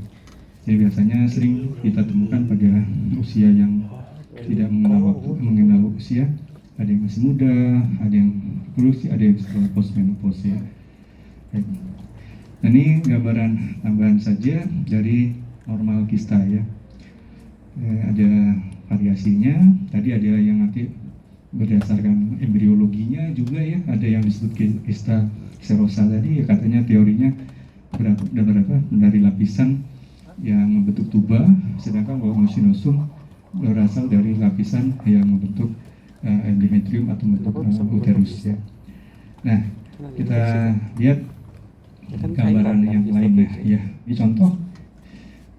Jadi biasanya sering kita temukan pada usia yang tidak mengenal usia, ada yang masih muda, ada yang produksi, ada yang setelah postmenopause ya. Baik. Nah, ini gambaran tambahan saja dari normal kista ya. Ada variasinya, tadi ada yang nanti berdasarkan embriologinya juga ya, ada yang disebut kista serosa tadi ya, katanya teorinya berapa dari lapisan yang membentuk tuba, sedangkan kalau musinosum berasal dari lapisan yang membentuk endometrium atau membentuk uterus ya. Nah, kita lihat gambaran yang lainnya ya. Ini contoh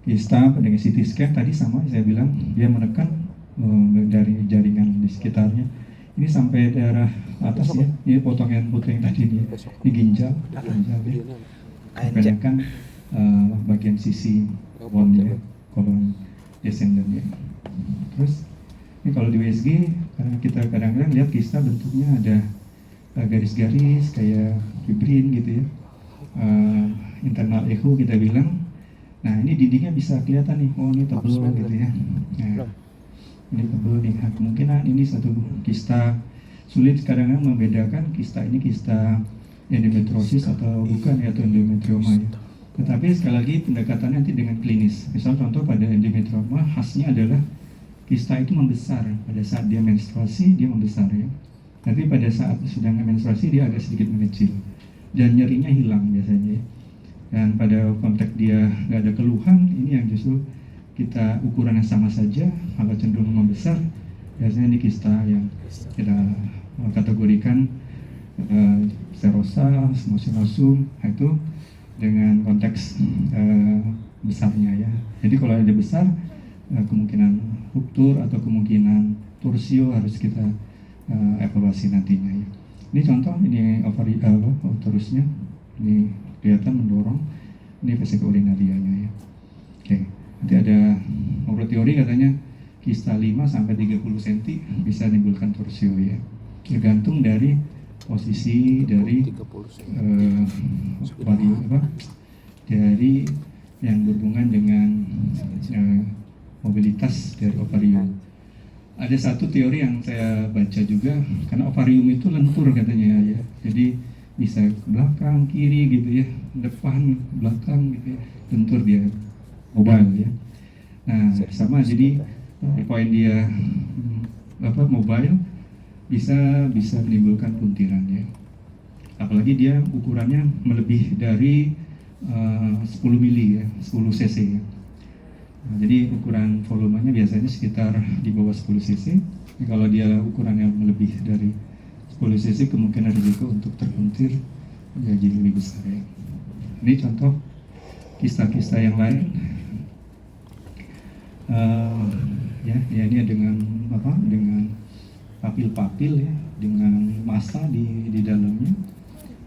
kista pada CT scan tadi sama saya bilang, dia menekan dari jaringan di sekitarnya. Ini sampai daerah atas ya, ini potongan tadi ini ginjal ya. kebanyakan bagian sisi kolon ya, kolon descendant ya. Terus ini kalau di USG karena kita kadang-kadang lihat kista bentuknya ada garis-garis kayak fibrin gitu ya, internal echo kita bilang. Nah ini dindingnya bisa kelihatan nih, oh ini tebal gitu ya. Nah, ini tebal nih, nah, kemungkinan ini satu kista. Sulit kadang-kadang membedakan kista ini kista endometriosis atau bukan ya, atau endometrioma ya. Tetapi sekali lagi pendekatannya nanti dengan klinis. Misal contoh pada endometrioma khasnya adalah kista itu membesar pada saat dia menstruasi, dia membesar ya. Tapi pada saat sudah menstruasi dia agak sedikit mengecil dan nyerinya hilang biasanya ya. Dan pada konteks dia nggak ada keluhan, ini yang justru kita ukurannya sama saja, kalau cenderung membesar, biasanya ini kista yang kita kategorikan serosa, smosinosum, itu dengan konteks besarnya ya. Jadi kalau ada besar, kemungkinan ruptur atau kemungkinan torsio harus kita evaluasi nantinya ya. Ini contoh, ini uterusnya, ini kelihatan mendorong, ini vesika urinarianya ya. Oke, nanti ada menurut teori katanya kista 5 sampai 30 cm bisa menimbulkan torsio ya. Tergantung dari posisi dari dari yang berhubungan dengan mobilitas dari ovarium. Ada satu teori yang saya baca juga, karena ovarium itu lentur katanya ya. Jadi bisa ke belakang, kiri gitu ya, depan, belakang gitu ya, lentur dia, mobile ya. Nah sama, jadi poin dia mobile bisa menimbulkan puntiran ya. Apalagi dia ukurannya melebih dari 10 mili ya, 10 cc ya. Nah, jadi ukuran volumenya biasanya sekitar di bawah 10 cc. Jadi kalau dia ukurannya melebih dari 10 cc, kemungkinan risiko untuk terpuntir ya jadi lebih besar ya. Ini contoh kista-kista yang lain. Ya ini dengan dengan papil-papil ya, dengan massa di dalamnya.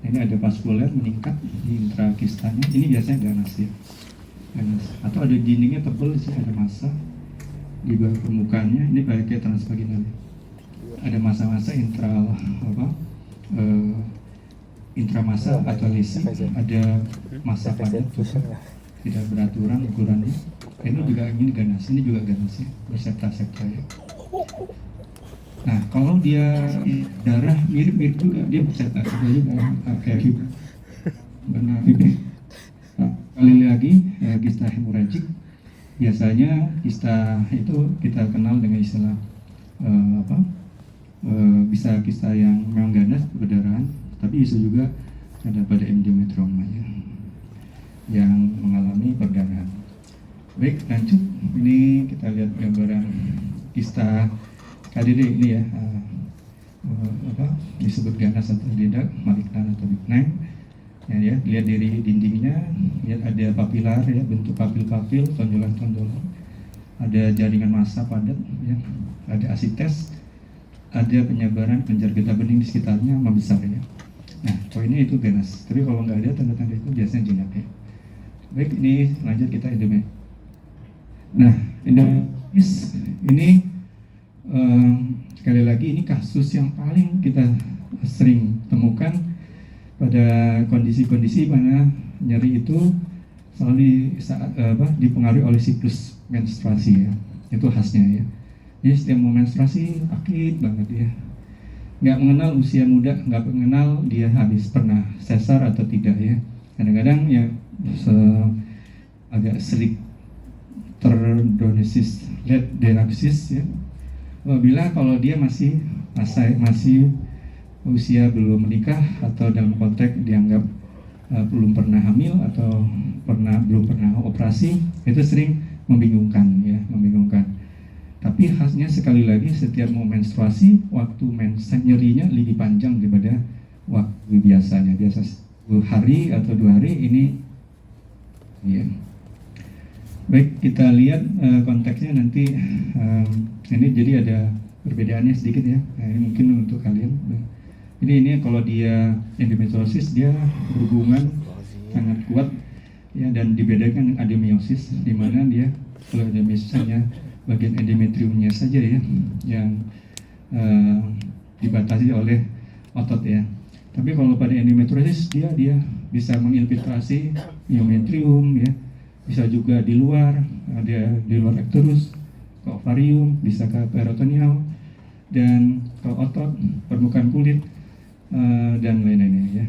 Ini ada vaskuler meningkat di intrakistanya. Ini biasanya ganas ya, ganas. Atau ada dindingnya tebal sih, ada massa di bawah permukaannya. Ini kayak transvaginal. Ada massa-massa intramasa atau lesi, ada massa padat tidak beraturan ukurannya. Ini juga ganas, ini juga ganas ya, bersepta-septa ya. Nah kalau dia darah mirip-mirip juga, dia bersepta-septa juga kayak fibra. Benar fibra. Nah, kali lagi kista hemoragik, biasanya kista itu kita kenal dengan istilah bisa kista yang memang ganas perdarahan, tapi bisa juga ada pada endometrioma ya, yang mengalami perdarahan. Baik, lanjut. Ini kita lihat gambaran kista KDD ini ya, disebut ganas atau tidak, malignan atau benign. Ya, lihat dari dindingnya, lihat ada papilar ya, bentuk papil-papil, tonjolan-tonjolan, ada jaringan massa padat ya, ada asites, ada penyebaran kelenjar getah bening di sekitarnya membesar ya. Nah, poinnya itu ganas. Tapi kalau nggak ada tanda-tanda itu biasanya jinak ya. Baik, ini lanjut kita endometrium. Nah, endometrium ini sekali lagi ini kasus yang paling kita sering temukan pada kondisi-kondisi mana nyeri itu selalu dipengaruhi oleh siklus menstruasi ya. Itu khasnya ya. Jadi setiap mau menstruasi aktif banget ya, nggak mengenal usia muda, nggak mengenal dia habis pernah sesar atau tidak ya. Kadang-kadang yang agak selik terdonesis, late diagnosis ya. Apabila kalau dia masih usia belum menikah atau dalam konteks dianggap belum pernah hamil atau belum pernah operasi, itu sering membingungkan ya, membingungkan. Tapi khasnya sekali lagi setiap mau menstruasi, waktu nyerinya lebih panjang daripada waktu biasanya. Biasa 1 hari atau 2 hari ini ya. Baik, kita lihat konteksnya nanti. Ini jadi ada perbedaannya sedikit ya. Nah, ini mungkin untuk kalian. Ini kalau dia endometriosis, dia berhubungan sangat kuat ya, dan dibedakan dengan adenomyosis, di mana dia kalau adenomyosis hanya bagian endometriumnya saja ya yang dibatasi oleh otot ya. Tapi kalau pada endometriosis dia bisa menginfiltrasi endometrium ya, bisa juga di luar, ada di luar uterus, ke ovarium, bisa ke peritoneal, dan ke otot, permukaan kulit, dan lain-lainnya ya.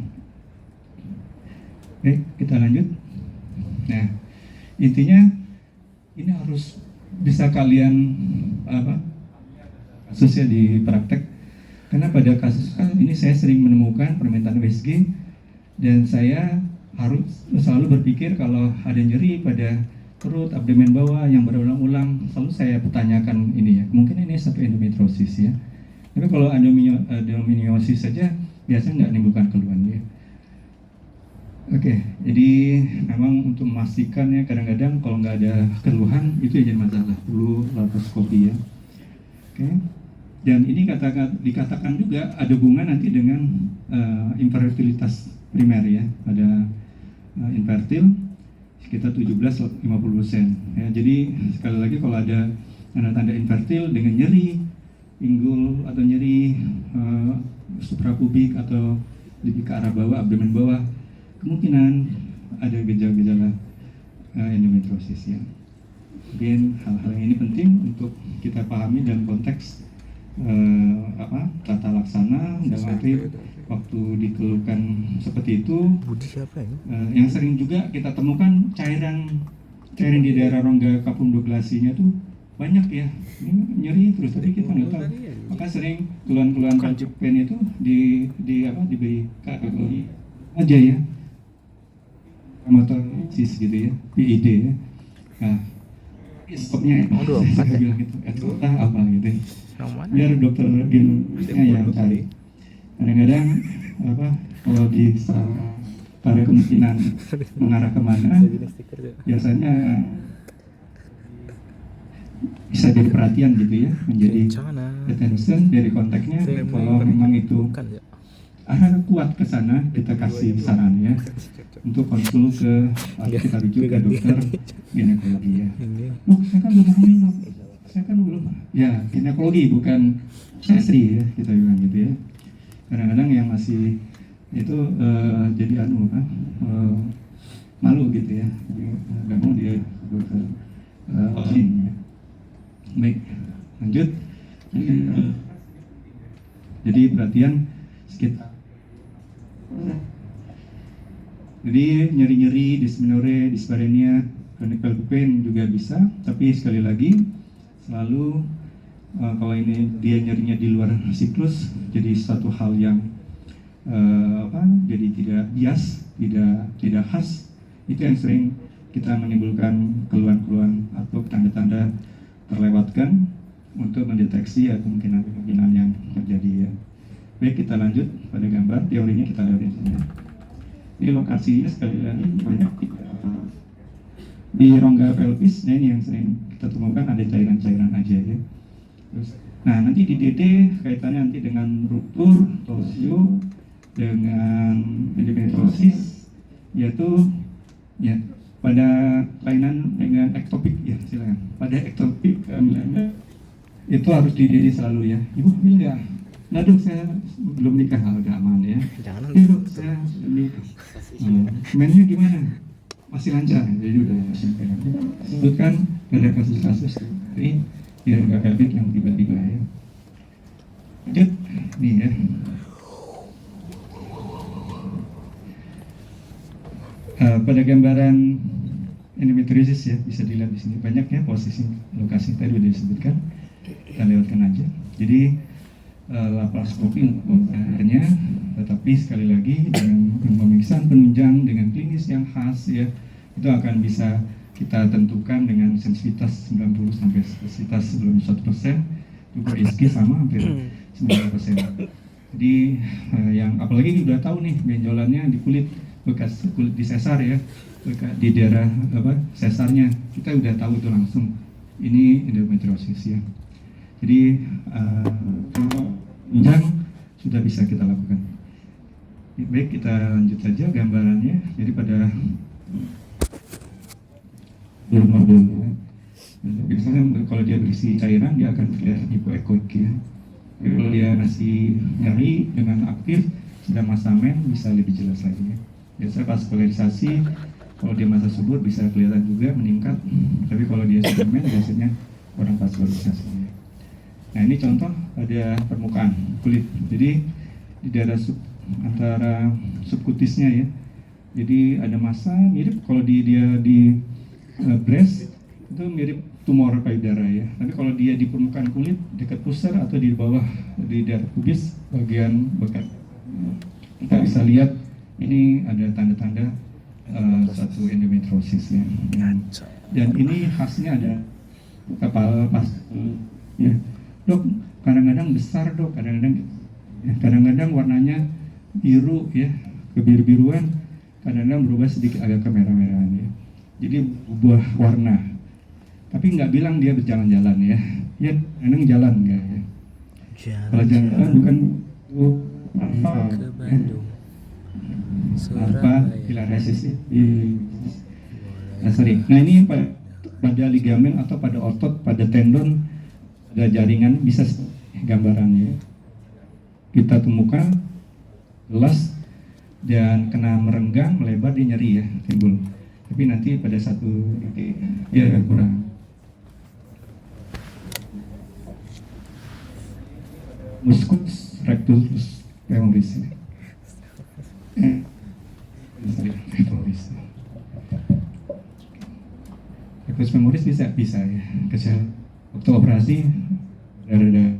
Oke, kita lanjut. Nah, intinya ini harus bisa kalian kasusnya di praktek, karena pada kasus ini saya sering menemukan permintaan USG dan saya harus selalu berpikir kalau ada nyeri pada perut, abdomen bawah yang berulang-ulang, selalu saya pertanyakan ini ya, mungkin ini satu endometriosis ya. Tapi kalau adenomyosis saja biasanya nggak menimbulkan keluhan ya. Oke, jadi memang untuk memastikan ya, kadang-kadang kalau nggak ada keluhan itu jadi masalah, perlu laparoskopi ya. Oke, dan ini dikatakan juga ada hubungan nanti dengan infertilitas primer ya, ada infertil sekitar 17-50% ya. Jadi sekali lagi kalau ada tanda-tanda infertil dengan nyeri pinggul atau nyeri suprapubik atau lebih ke arah bawah, abdomen bawah, kemungkinan ada gejala-gejala endometriosis ya. Mungkin hal-hal ini penting untuk kita pahami dalam konteks tata laksana dalam arti waktu dikeluhkan seperti itu. Yang sering juga kita temukan cairan di daerah rongga kapundoglossinya tuh banyak ya, ini nyeri terus, tapi kita nggak tahu. Maka sering keluhan-keluhan pen itu diberi kategori aja ya, rheumatoid gitu ya, PID ya. Nah, stopnya saya bilang gitu, apa gitu, biar dokter ginekolognya yang cari. Kadang-kadang kalau pada kemungkinan mengarah kemana, biasanya bisa jadi perhatian gitu ya, menjadi attention dari kontaknya. Kalau memang itu kuat ke sana, kita kasih saran ya untuk konsul ke, atau kita rujuk ke dokter ginekologi ya. Loh, saya kan belum ya, ginekologi bukan sestri ya, kita bilang gitu ya. Kadang-kadang yang masih itu jadi malu gitu ya, nggak mau dia dokter ya. Baik, lanjut. Jadi perhatian sekitar. Jadi nyeri-nyeri, dysmenorrhea, dyspareunia, chronic pelvic pain juga bisa. Tapi sekali lagi selalu kalau ini dia nyerinya di luar siklus, jadi satu hal yang jadi tidak bias, tidak khas. Itu yang sering kita menimbulkan keluhan-keluhan atau tanda-tanda terlewatkan untuk mendeteksi ya kemungkinan yang terjadi ya. Baik, kita lanjut pada gambar teorinya, kita lihat di sini. Ini lokasinya sekali lagi banyak di rongga pelvis. Nah, ini yang sering kita temukan ada cairan-cairan aja ya. Terus, nah nanti di DD kaitannya nanti dengan ruptur, torsio, dengan endometriosis, yaitu ya pada kelainan dengan ektopik ya, silakan. Pada ektopik itu harus di DD selalu ya. Ibu hamil nggak? Nah dok, saya belum nikah, udah aman ya. Jangan. Ya dok, saya belum nikah. Mainnya gimana? Masih lancar, jadi udah sebutkan ada kasus-kasus dari rongga pelvik yang tiba-tiba ya. Lanjut, nih ya. Pada gambaran endometriosis ya, bisa dilihat di sini banyak ya posisi lokasi tadi sudah disebutkan, kita lewatkan aja. Jadi laparoskopi hanya, tetapi sekali lagi dengan pemeriksaan penunjang dengan klinis yang khas ya, itu akan bisa kita tentukan dengan sensitivitas 90 sampai spesifisitas sebelum 1%, juga USG sama hampir 90%. Jadi yang apalagi udah tahu nih benjolannya di kulit, bekas kulit di sesar ya, di daerah sesarnya, kita udah tahu itu langsung ini endometriosis ya. Jadi penunjang sudah bisa kita lakukan. Baik, kita lanjut saja gambarannya. Jadi pada modul ya. Biasanya kalau dia berisi cairan dia akan terlihat hipoekoik ya. Jadi kalau dia masih nyeri dengan aktif sedang masa men bisa lebih jelas lagi ya. Biasanya vaskularisasi kalau dia masa subur bisa kelihatan juga meningkat. Tapi kalau dia sudah men biasanya kurang vaskularisasi. Nah ini contoh pada permukaan kulit. Jadi di daerah antara subkutisnya ya. Jadi ada massa mirip kalau dia di breast itu mirip tumor payudara ya. Tapi kalau dia di permukaan kulit dekat pusar atau di bawah di daerah pubis bagian bekat, kita bisa lihat ini ada tanda-tanda satu endometriosis ya. Dan ini khasnya ada kepala pas ya. Dok, kadang-kadang besar dok, kadang-kadang warnanya biru ya, kebiru-biruan, kadang-kadang berubah sedikit agak kemerah-merahan ya. Jadi berubah warna. Tapi nggak bilang dia berjalan-jalan ya. Ya, kadang jalan nggak ya. Kalau jalan bukan apa ke Bandung, apa filariasis nah ini pada ligamen atau pada otot, pada tendon, pada jaringan bisa gambarannya kita temukan jelas dan kena merenggang melebar dia nyeri ya timbul. Tapi nanti pada satu dia agak kurang. Muscus rectus femoris ya. Rectus femoris bisa ya kecil waktu operasi ada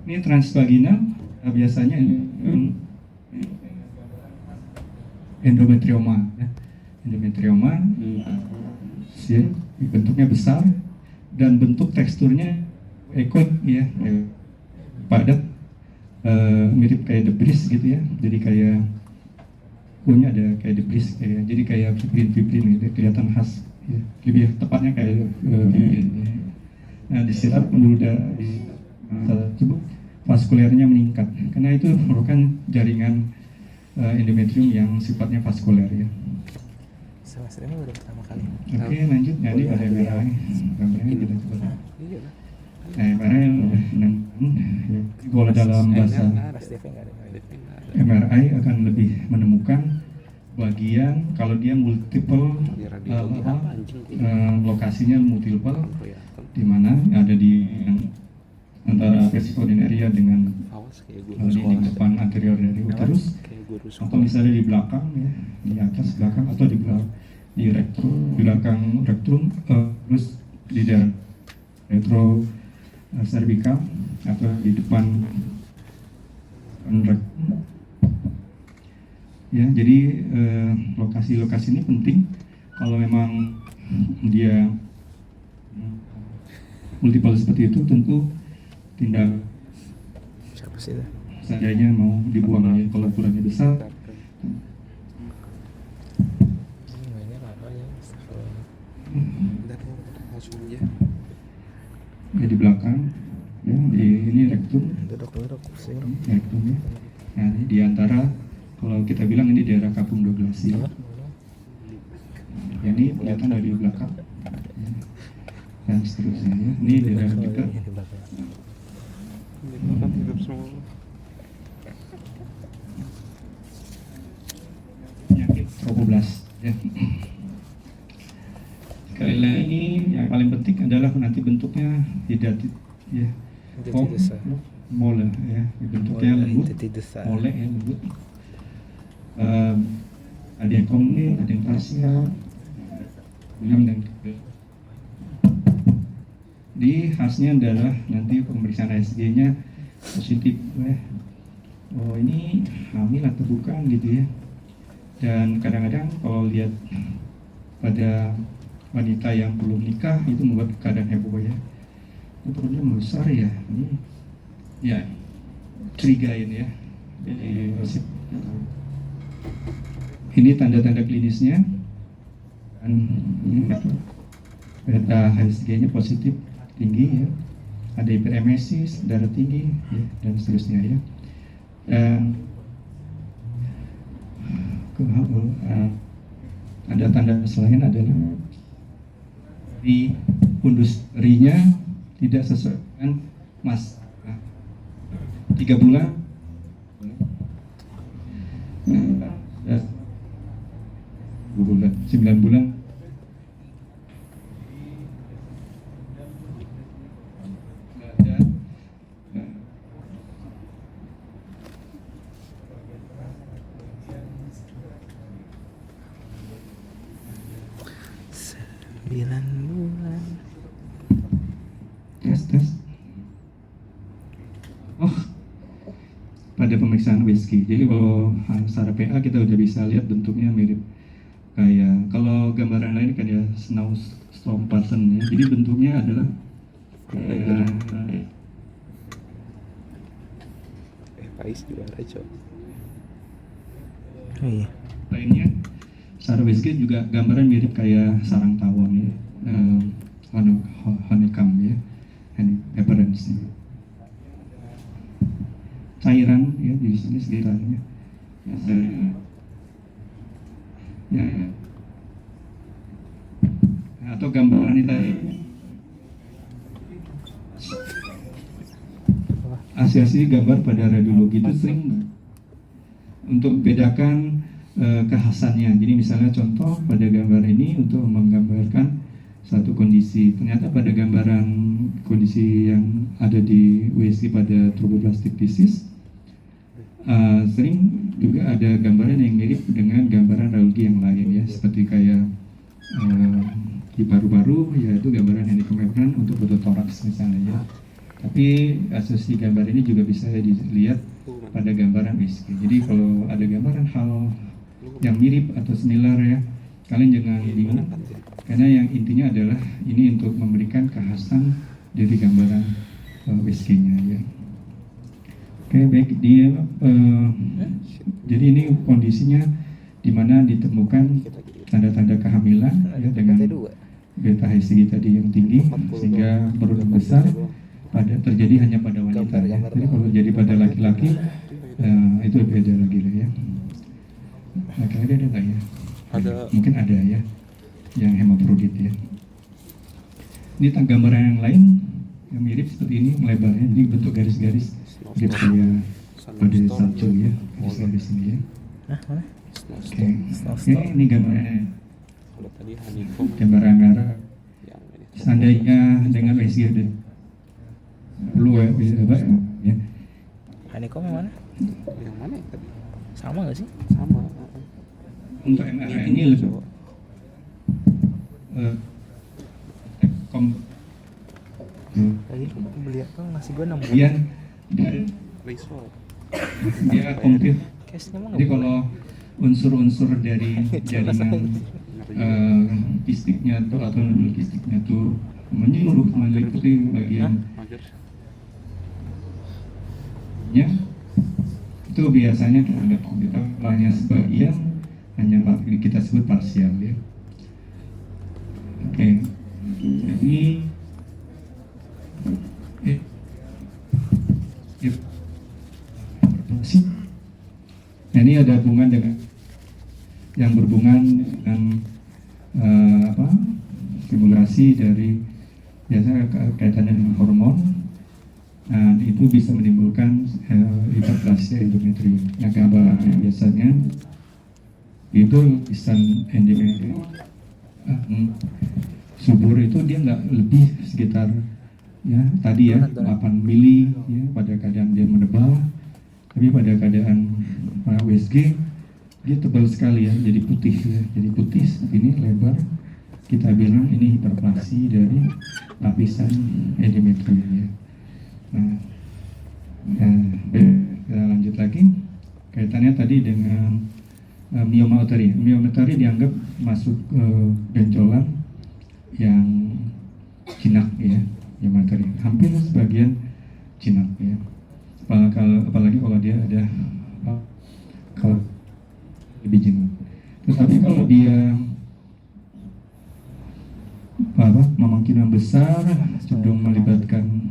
ini transvaginal biasanya endometrioma ya. Endometrioma ya, bentuknya besar dan bentuk teksturnya ekot ya, padat, mirip kayak debris gitu ya. Jadi kayak punya ada kayak debris kayak, jadi kayak fibrin gitu, kelihatan khas ya. Lebih tepatnya kayak fibrin ya. Nah disirat pembuluh darah tersebut vaskulernya meningkat karena itu merupakan jaringan endometrium yang sifatnya vaskuler ya. Semester ini baru pertama kali. Oke, lanjut. Jadi pada MRI gambarnya kita coba. Nah, MRI kalau dalam bahasa MRI akan lebih menemukan bagian kalau dia multiple lokasinya multiple di mana ada di antara vesicodinaria dengan dinding depan anterior dari uterus atau misalnya di belakang ya, di atas belakang atau di belakang di rektum, di belakang rektum terus di daerah retro cervical atau di depan rektum ya. Jadi lokasi-lokasi ini penting kalau memang dia multiple seperti itu, tentu tindak siapa sih itu? Seandainya mau dibuang ya kalau ukurannya besar. Ya di belakang ya, ini rektum rektum ya. Nah ini di antara kalau kita bilang ini daerah kapung 12 ya. Ya, ini kelihatan dari belakang ya. Dan seterusnya ya. Ini daerah dekat penyakit trofoblast ya. Sekali lagi yang paling penting adalah nanti bentuknya tidak ya, mole ya, bentuknya lembut, mole ya lembut. Ada yang komne, ada yang parsial, dan di khasnya adalah nanti pemeriksaan ASG-nya positif ya. Oh ini hamil atau bukan gitu ya. Dan kadang-kadang kalau lihat pada wanita yang belum nikah itu membuat keadaan heboh ya. Ini perutnya besar ya. Ini ya curigain ya. Ini tanda-tanda klinisnya. Dan beta HSG-nya positif tinggi ya. ada hiperemesis, darah tinggi, ya, dan seterusnya ya. Dan ada tanda selain adalah di fundus rinya tidak sesuai dengan mas 3 bulan 2 bulan 9 bulan ada Sembilan bulan. tes. Oh, pada pemeriksaan whisky. Jadi kalau secara PA kita udah bisa lihat bentuknya mirip kayak kalau gambaran lain kan ya snowstorm person ya. Jadi bentuknya adalah Pais juara cok. Oh iya. lainnya secara whisky juga gambaran mirip kayak sarang tawon ya. Honeycomb ya. Appearance ya. Cairan ya di sini sekitarnya ya. Atau gambaran ini tadi asosiasi gambar pada radiologi itu sering untuk bedakan kekhasannya. Jadi misalnya contoh pada gambar ini untuk menggambarkan satu kondisi, ternyata pada gambaran kondisi yang ada di WSG pada tromboblastic disease sering juga ada gambaran yang mirip dengan gambaran radiologi yang lain ya, seperti kayak di paru-paru yaitu gambaran yang dikeluarkan untuk pseudotoraks misalnya ya. Tapi asosiasi gambar ini juga bisa dilihat pada gambaran WSG. Jadi kalau ada gambaran hal yang mirip atau similar ya, kalian jangan bingung, karena yang intinya adalah ini untuk memberikan kekhasan dari gambaran WSG-nya ya. Oke, baik, jadi ini kondisinya di mana ditemukan tanda-tanda kehamilan ya, dengan beta HCG tadi yang tinggi sehingga berulang besar terjadi hanya pada wanita ya. Jadi kalau jadi pada laki-laki itu beda lagi lah ya. Laki-laki ada nggak ya? Ada. Mungkin ada ya, yang hemofrodit ya. Ini gambaran yang lain yang mirip seperti ini melebarnya, jadi bentuk garis-garis mirip kayak pada salju ya, garis-garis ini ya. Mana? Oke, ini gambarnya. Kalau tadi honeycomb Gambaran merah. yang ini. Seandainya dengan WSG perlu ya, ya. Honeycomb yang mana? Yang mana ya tadi? Sama nggak sih? Sama. Untuk MRI ini lebih Tadi beli apa? Nasi gua 6 bulan. kemudian Visual. dia komplit. Cashnya mah Jadi nggak boleh. kalau unsur-unsur dari jaringan kistiknya tuh atau nodul kistiknya tuh menyeluruh meliputi bagian Mager. nya itu biasanya terhadap kita hanya sebagian, hanya kita sebut parsial ya. Oke, jadi nah, ini ada hubungan dengan yang berhubungan dengan stimulasi dari biasanya kaitannya dengan hormon. Dan itu bisa menimbulkan hiperplasia endometrium. Yang gambarannya biasanya itu istan endometrium subur itu dia nggak lebih sekitar ya tadi ya 8 mili ya pada keadaan dia menebal, tapi pada keadaan WSG dia tebal sekali ya, jadi putih ya, jadi putih ini lebar. Kita bilang ini hiperplasi dari lapisan endometrium ya. Nah, kita lanjut lagi kaitannya tadi dengan myomateri. Myomateri dianggap masuk benjolan yang jinak ya, myomateri. Hampir sebagian jinak ya. Apalagi kalau dia ada kalau lebih jinak. Tetapi kalau dia memang besar, cenderung melibatkan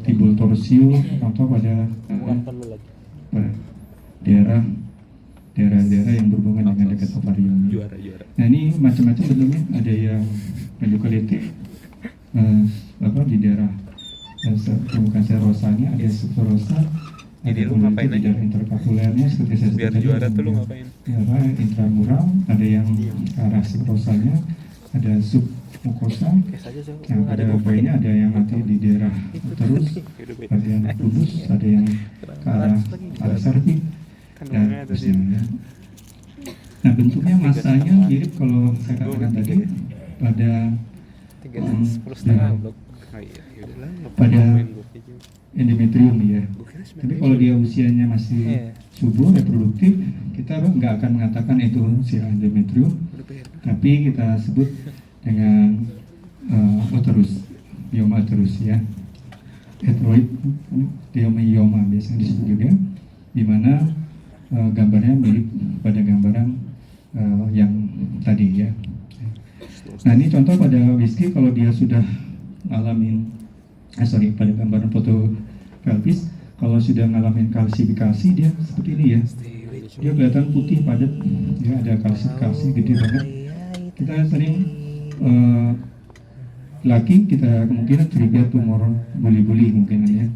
timbul torsio atau pada daerah-daerah yang berhubungan dengan dekat ovarium. Juara. Nah ini macam-macam bentuknya, ada yang pendukulatif di daerah permukaan serosanya, ada subserosa, ada Ini lu ngapain di aja? daerah interkapulernya seperti saya Biar sebut juara tadi, tuh lu ada ngapain? daerah intramural, ada yang ke arah subserosanya, ada submukosa. Nah pada poinnya ada yang nanti di daerah uterus, bagian kubus, ada yang ke arah cervix Kan dan namanya ada di seterusnya. Nah bentuknya masanya mirip kalau saya katakan tadi pada 10,5 blok. Oh iya, yaudahlah. Pada Ngapain gua kayak gitu? endometrium ya. Gua kira Tapi kalau dia usianya masih Iya. subur reproduktif, kita nggak akan mengatakan itu si endometrium, udah bayar. tapi kita sebut dengan uterus, mioma uterus ya. Heteroid mioma biasanya disebut juga, di mana gambarnya mirip pada gambaran yang tadi ya. Nah ini contoh pada whisky kalau dia sudah ngalamin, pada gambaran foto pelvis, kalau sudah ngalamin kalsifikasi dia seperti ini ya. Dia kelihatan putih padat, dia ada kalsifikasi gede banget. Kita sering laki kita kemungkinan curiga tumor buli-buli mungkin ya.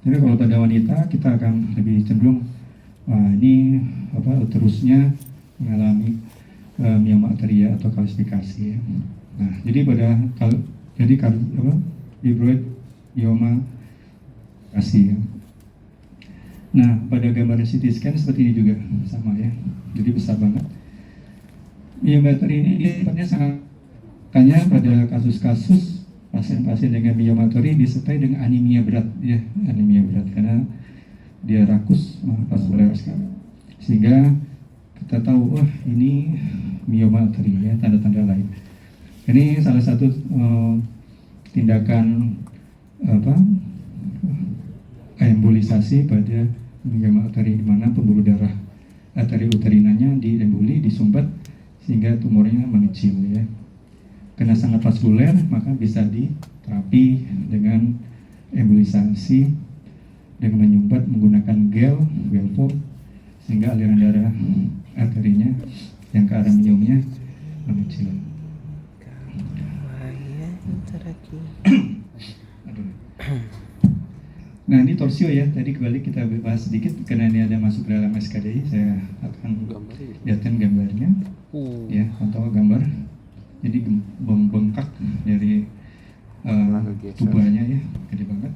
Tapi kalau pada wanita kita akan lebih cenderung ini uterusnya mengalami mioma arteria atau kalsifikasi ya. Nah, jadi fibroid mioma kasih ya. Nah, pada gambar CT scan seperti ini juga sama ya. Jadi besar banget. Mioma arteria ini sifatnya sangat, makanya pada kasus-kasus pasien-pasien dengan mioma arteria disertai dengan anemia berat ya, anemia berat karena dia rakus vaskuler sekali. Sehingga kita tahu, wah ini mioma arteria ya, tanda-tanda lain. Ini salah satu tindakan embolisasi pada mioma arteria, di mana pembuluh darah arteri uterinanya diemboli, disumbat sehingga tumornya mengecil ya. Karena sangat vaskuler maka bisa diterapi dengan embolisasi dengan menyumbat menggunakan gel form sehingga aliran darah arterinya yang ke arah miomnya mengecil. Nah ini torsio ya, tadi kembali kita bahas sedikit karena ini ada masuk dalam SKDI, saya akan lihatkan gambarnya ya, contoh gambar. Jadi bengkak dari tubanya ya, gede banget,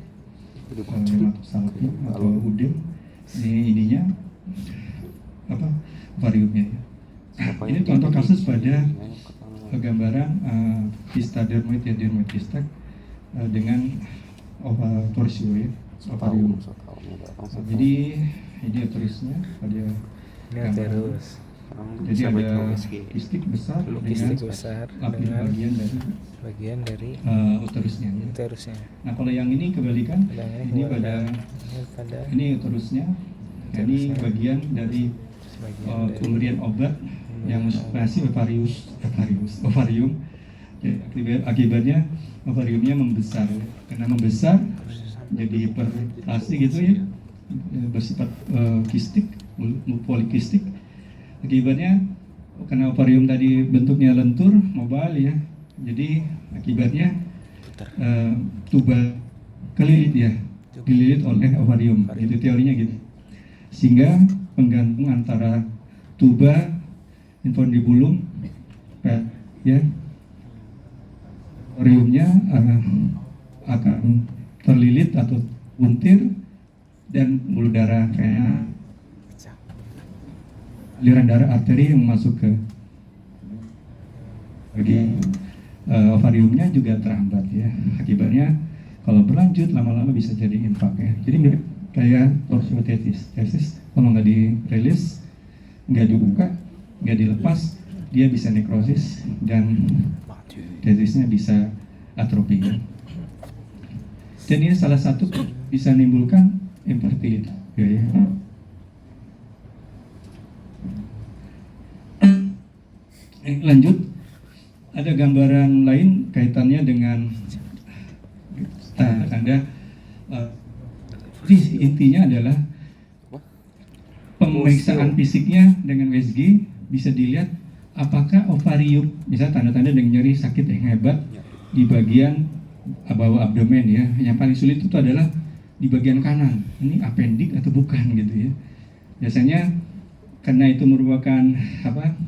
hematosalpin atau udem. Ini ininya ovariumnya ya. Ini contoh kasus pada gambaran kista dermoid ya, dermoid kista dengan torsio ya, ovarium. Jadi ini uterusnya pada gambaran. Jadi ada kistik besar dengan bagian dari uterusnya ya. Nah kalau yang ini kebalikan, ini pada ini uterusnya, ini bagian dari kemudian obat yang masih ovarium. Ya, akibatnya ovariumnya membesar, karena membesar jadi hiperplasi gitu ya, bersifat kistik, polikistik. Akibatnya karena ovarium tadi bentuknya lentur, mobile ya, jadi akibatnya tuba kelilit ya, dililit oleh ovarium, itu teorinya gitu. Sehingga penggantung antara tuba infundibulum ya, ovariumnya akan terlilit atau buntir dan pembuluh darah vena, aliran darah arteri yang masuk ke ovariumnya juga terhambat ya. Akibatnya kalau berlanjut lama-lama bisa jadi infak ya. Jadi mirip kayak torsiotesis, kalau nggak dirilis, nggak dibuka, nggak dilepas, dia bisa nekrosis dan tesisnya bisa atrofi ya. Dan ini salah satu bisa menimbulkan infertility ya. Lanjut, ada gambaran lain kaitannya dengan tanda-tanda. Jadi intinya adalah pemeriksaan fisiknya dengan USG bisa dilihat apakah ovarium, misalnya tanda-tanda dengan nyeri sakit yang hebat di bagian bawah abdomen ya. Yang paling sulit itu adalah di bagian kanan. Ini appendix atau bukan gitu ya. Biasanya karena itu merupakan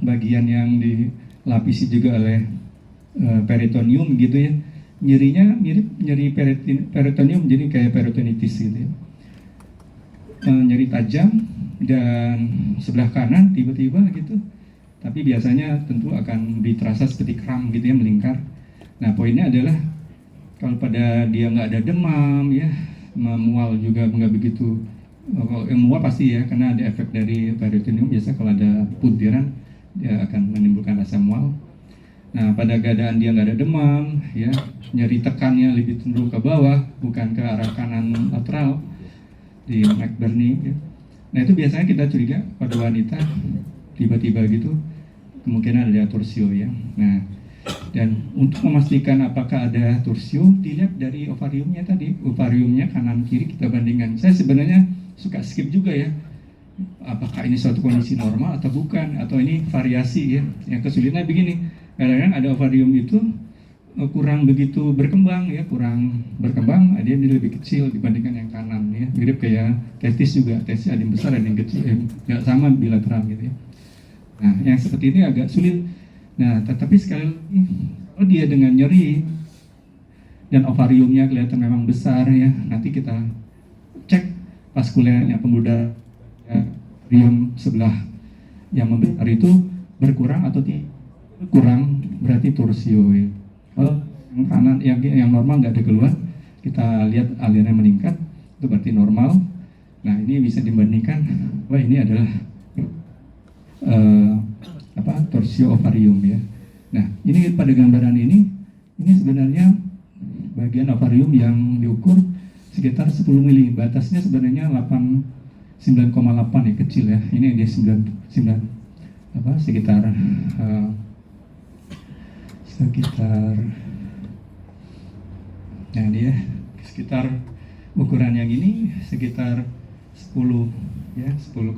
bagian yang dilapisi juga oleh peritoneum gitu ya. Nyerinya mirip nyeri peritoneum, jadi kayak peritonitis gitu ya. Nyeri tajam dan sebelah kanan tiba-tiba gitu, tapi biasanya tentu akan terasa seperti kram gitu ya, melingkar. Nah poinnya adalah kalau pada dia nggak ada demam ya, mual juga nggak begitu. Kalau yang mual pasti ya, karena ada efek dari peritoneum. Biasa kalau ada puntiran dia akan menimbulkan rasa mual. Nah pada keadaan dia nggak ada demam ya, nyeri tekannya lebih cenderung ke bawah bukan ke arah kanan lateral di McBurney ya. Nah itu biasanya kita curiga pada wanita tiba-tiba gitu kemungkinan ada torsio ya. Nah dan untuk memastikan apakah ada torsio, dilihat dari ovariumnya tadi, ovariumnya kanan kiri kita bandingkan. Saya sebenarnya suka skip juga ya, apakah ini suatu kondisi normal atau bukan, atau ini variasi ya. Yang kesulitannya begini, kadang-kadang ada ovarium itu kurang begitu berkembang ya, kurang berkembang, dia lebih kecil dibandingkan yang kanan ya. Mirip kayak testis juga, testis ada yang besar ada yang kecil, nggak sama bilateral gitu ya. Nah yang seperti ini agak sulit. Nah tetapi sekali lagi kalau dia dengan nyeri dan ovariumnya kelihatan memang besar ya, nanti kita cek vaskulernya pembuluh ya, ovarium sebelah yang membesar itu berkurang atau tidak kurang, berarti torsio ya. Kalau yang kanan yang normal nggak ada keluar, kita lihat alirannya meningkat, itu berarti normal. Nah ini bisa dibandingkan, wah ini adalah torsio ovarium ya. Nah ini pada gambaran ini sebenarnya bagian ovarium yang diukur sekitar 10 mili, batasnya sebenarnya 9,8 ya, kecil ya. Ini dia 9 sekitar nah dia sekitar ukuran yang ini sekitar 10 ya, 10,5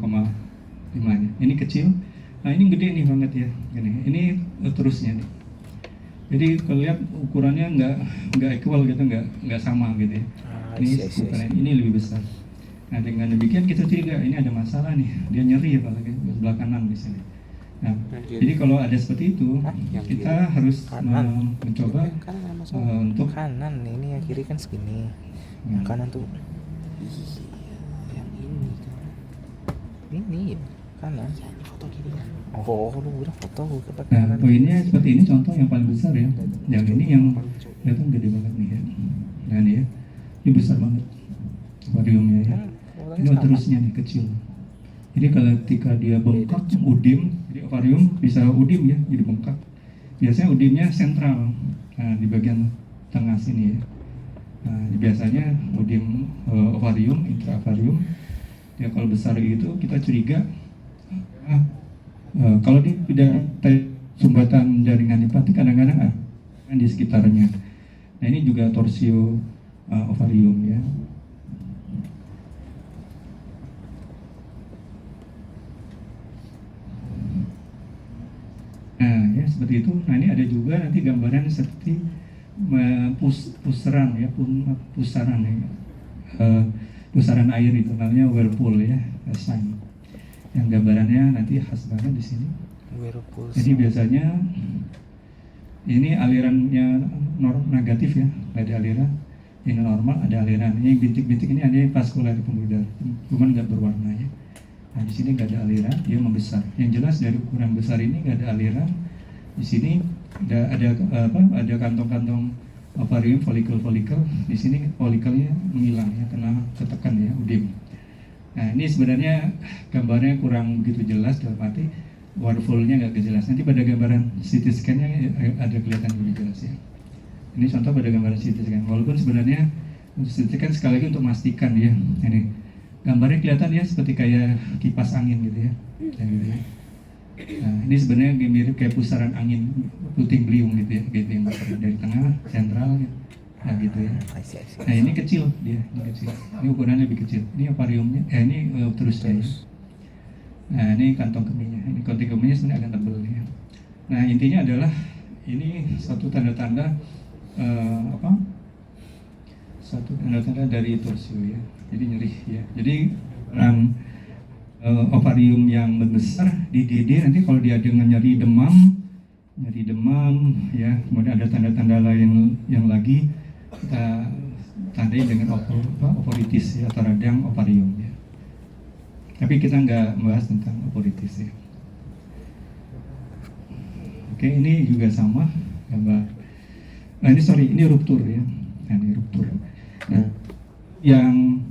nya. Ini kecil. Nah ini gede nih banget ya, ini terusnya nih. Jadi kalau lihat ukurannya nggak equal gitu, nggak sama gitu ya. Ini ukuran ini lebih besar. Nah dengan demikian kita curiga ini ada masalah nih, dia nyeri apalagi sebelah kanan di sini. Nah, jadi kalau ada seperti itu, kita harus mencoba untuk kanan. Ini yang kiri kan segini, yang kanan tuh yang ini ya kanan. Foto gini kan? Oh, lu udah foto gue ke nah, poinnya seperti ini contoh yang paling besar ya. Yang ini yang kelihatan gede banget nih ya. Nah ini ya, ini besar banget ovariumnya ya. Ini terusnya nih kecil. Jadi kalau ketika dia bengkak, udim, jadi ovarium bisa udim ya, jadi bengkak. Biasanya udimnya sentral, nah, di bagian tengah sini ya. Nah, biasanya udim ovarium, intraovarium. Ya kalau besar gitu kita curiga. Kalau dia tidak sumbatan jaringan hepatik, kadang-kadang di sekitarnya. Nah ini juga torsio ovarium ya. Nah ya seperti itu. Nah ini ada juga nanti gambaran seperti pusaran ya, pusaran ya, pusaran air itu namanya whirlpool ya, sign. Yang gambarannya nanti khas banget di sini. Whirlpool. Jadi biasanya ini alirannya negatif ya, ada aliran. Ini normal, ada aliran. Ini bintik-bintik ini ada vaskular pembuluh darah, cuman nggak berwarna ya. Nah di sini nggak ada aliran, dia membesar. Yang jelas dari ukuran besar ini nggak ada aliran. Di sini ada kantong-kantong ovarium, folikel. Di sini folikelnya menghilang ya, kena ketekan ya, udim. Nah ini sebenarnya gambarnya kurang begitu jelas, dalam arti warfulnya nggak jelas. Nanti pada gambaran CT scan-nya ada kelihatan lebih jelas ya. Ini contoh pada gambaran CT scan. Walaupun sebenarnya CT scan sekali lagi untuk memastikan ya. Ini gambarnya kelihatan ya seperti kayak kipas angin gitu ya. Gitu ya. Nah ini sebenarnya mirip kayak pusaran angin puting beliung gitu ya, gitu yang dari tengah sentral gitu. Nah gitu ya. I see, I see. Nah ini kecil dia, ini kecil. Ini ukurannya lebih kecil. Ini ovariumnya, ini uterusnya. Ya. Nah ini kantong kemihnya. Ini kantong kemihnya sebenarnya agak tebal ya. Nah intinya adalah ini satu tanda-tanda apa? Satu tanda-tanda dari torsio ya. Jadi nyeri ya. Jadi ovarium yang membesar di DD nanti kalau dia dengan nyeri demam ya, kemudian ada tanda-tanda lain yang lagi kita tandai dengan ovaritis ya, atau radang ovarium ya. Tapi kita nggak membahas tentang ovaritis ya. Oke, ini juga sama gambar. Nah ini ruptur ya. Nah, ini ruptur. Nah, yang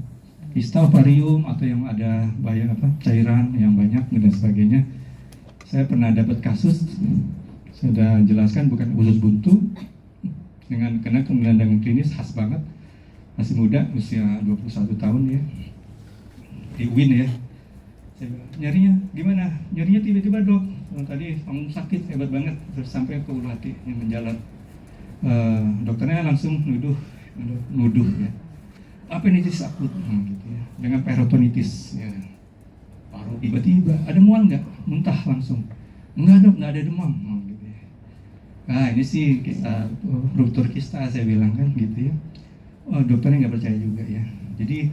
kista ovarium atau yang ada cairan yang banyak dan sebagainya, saya pernah dapat kasus. Sudah jelaskan bukan usus buntu karena dengan klinis khas banget, masih muda, usia 21 tahun ya, di UIN ya. Saya bilang, nyarinya gimana? Nyarinya tiba-tiba dok, tadi kamu sakit hebat banget, terus sampai ke ulu hati yang menjalar. Dokternya langsung nuduh ya, appendicitis akut gitu ya, dengan peritonitis ya. Paru tiba-tiba ada mual nggak? Muntah langsung. Enggak dok, nggak ada demam. Gitu ya. Nah ini sih kita ruptur kista saya bilang kan gitu ya. Oh, dokternya nggak percaya juga ya. Jadi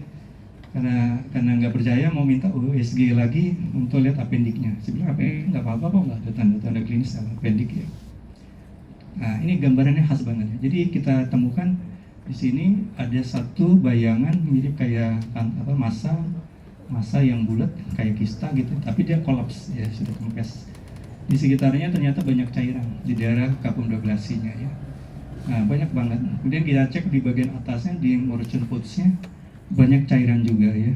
karena nggak percaya mau minta USG lagi untuk lihat appendiknya. Saya bilang nggak apa-apa kok, nggak ada tanda-tanda klinis appendik ya. Nah ini gambarannya khas banget ya. Jadi kita temukan di sini ada satu bayangan mirip kayak massa yang bulat kayak kista gitu, tapi dia kolaps ya, sudah kempes. Di sekitarnya ternyata banyak cairan di daerah capum douglasinya ya. Nah banyak banget. Kemudian kita cek di bagian atasnya di Morrison Poots-nya banyak cairan juga ya.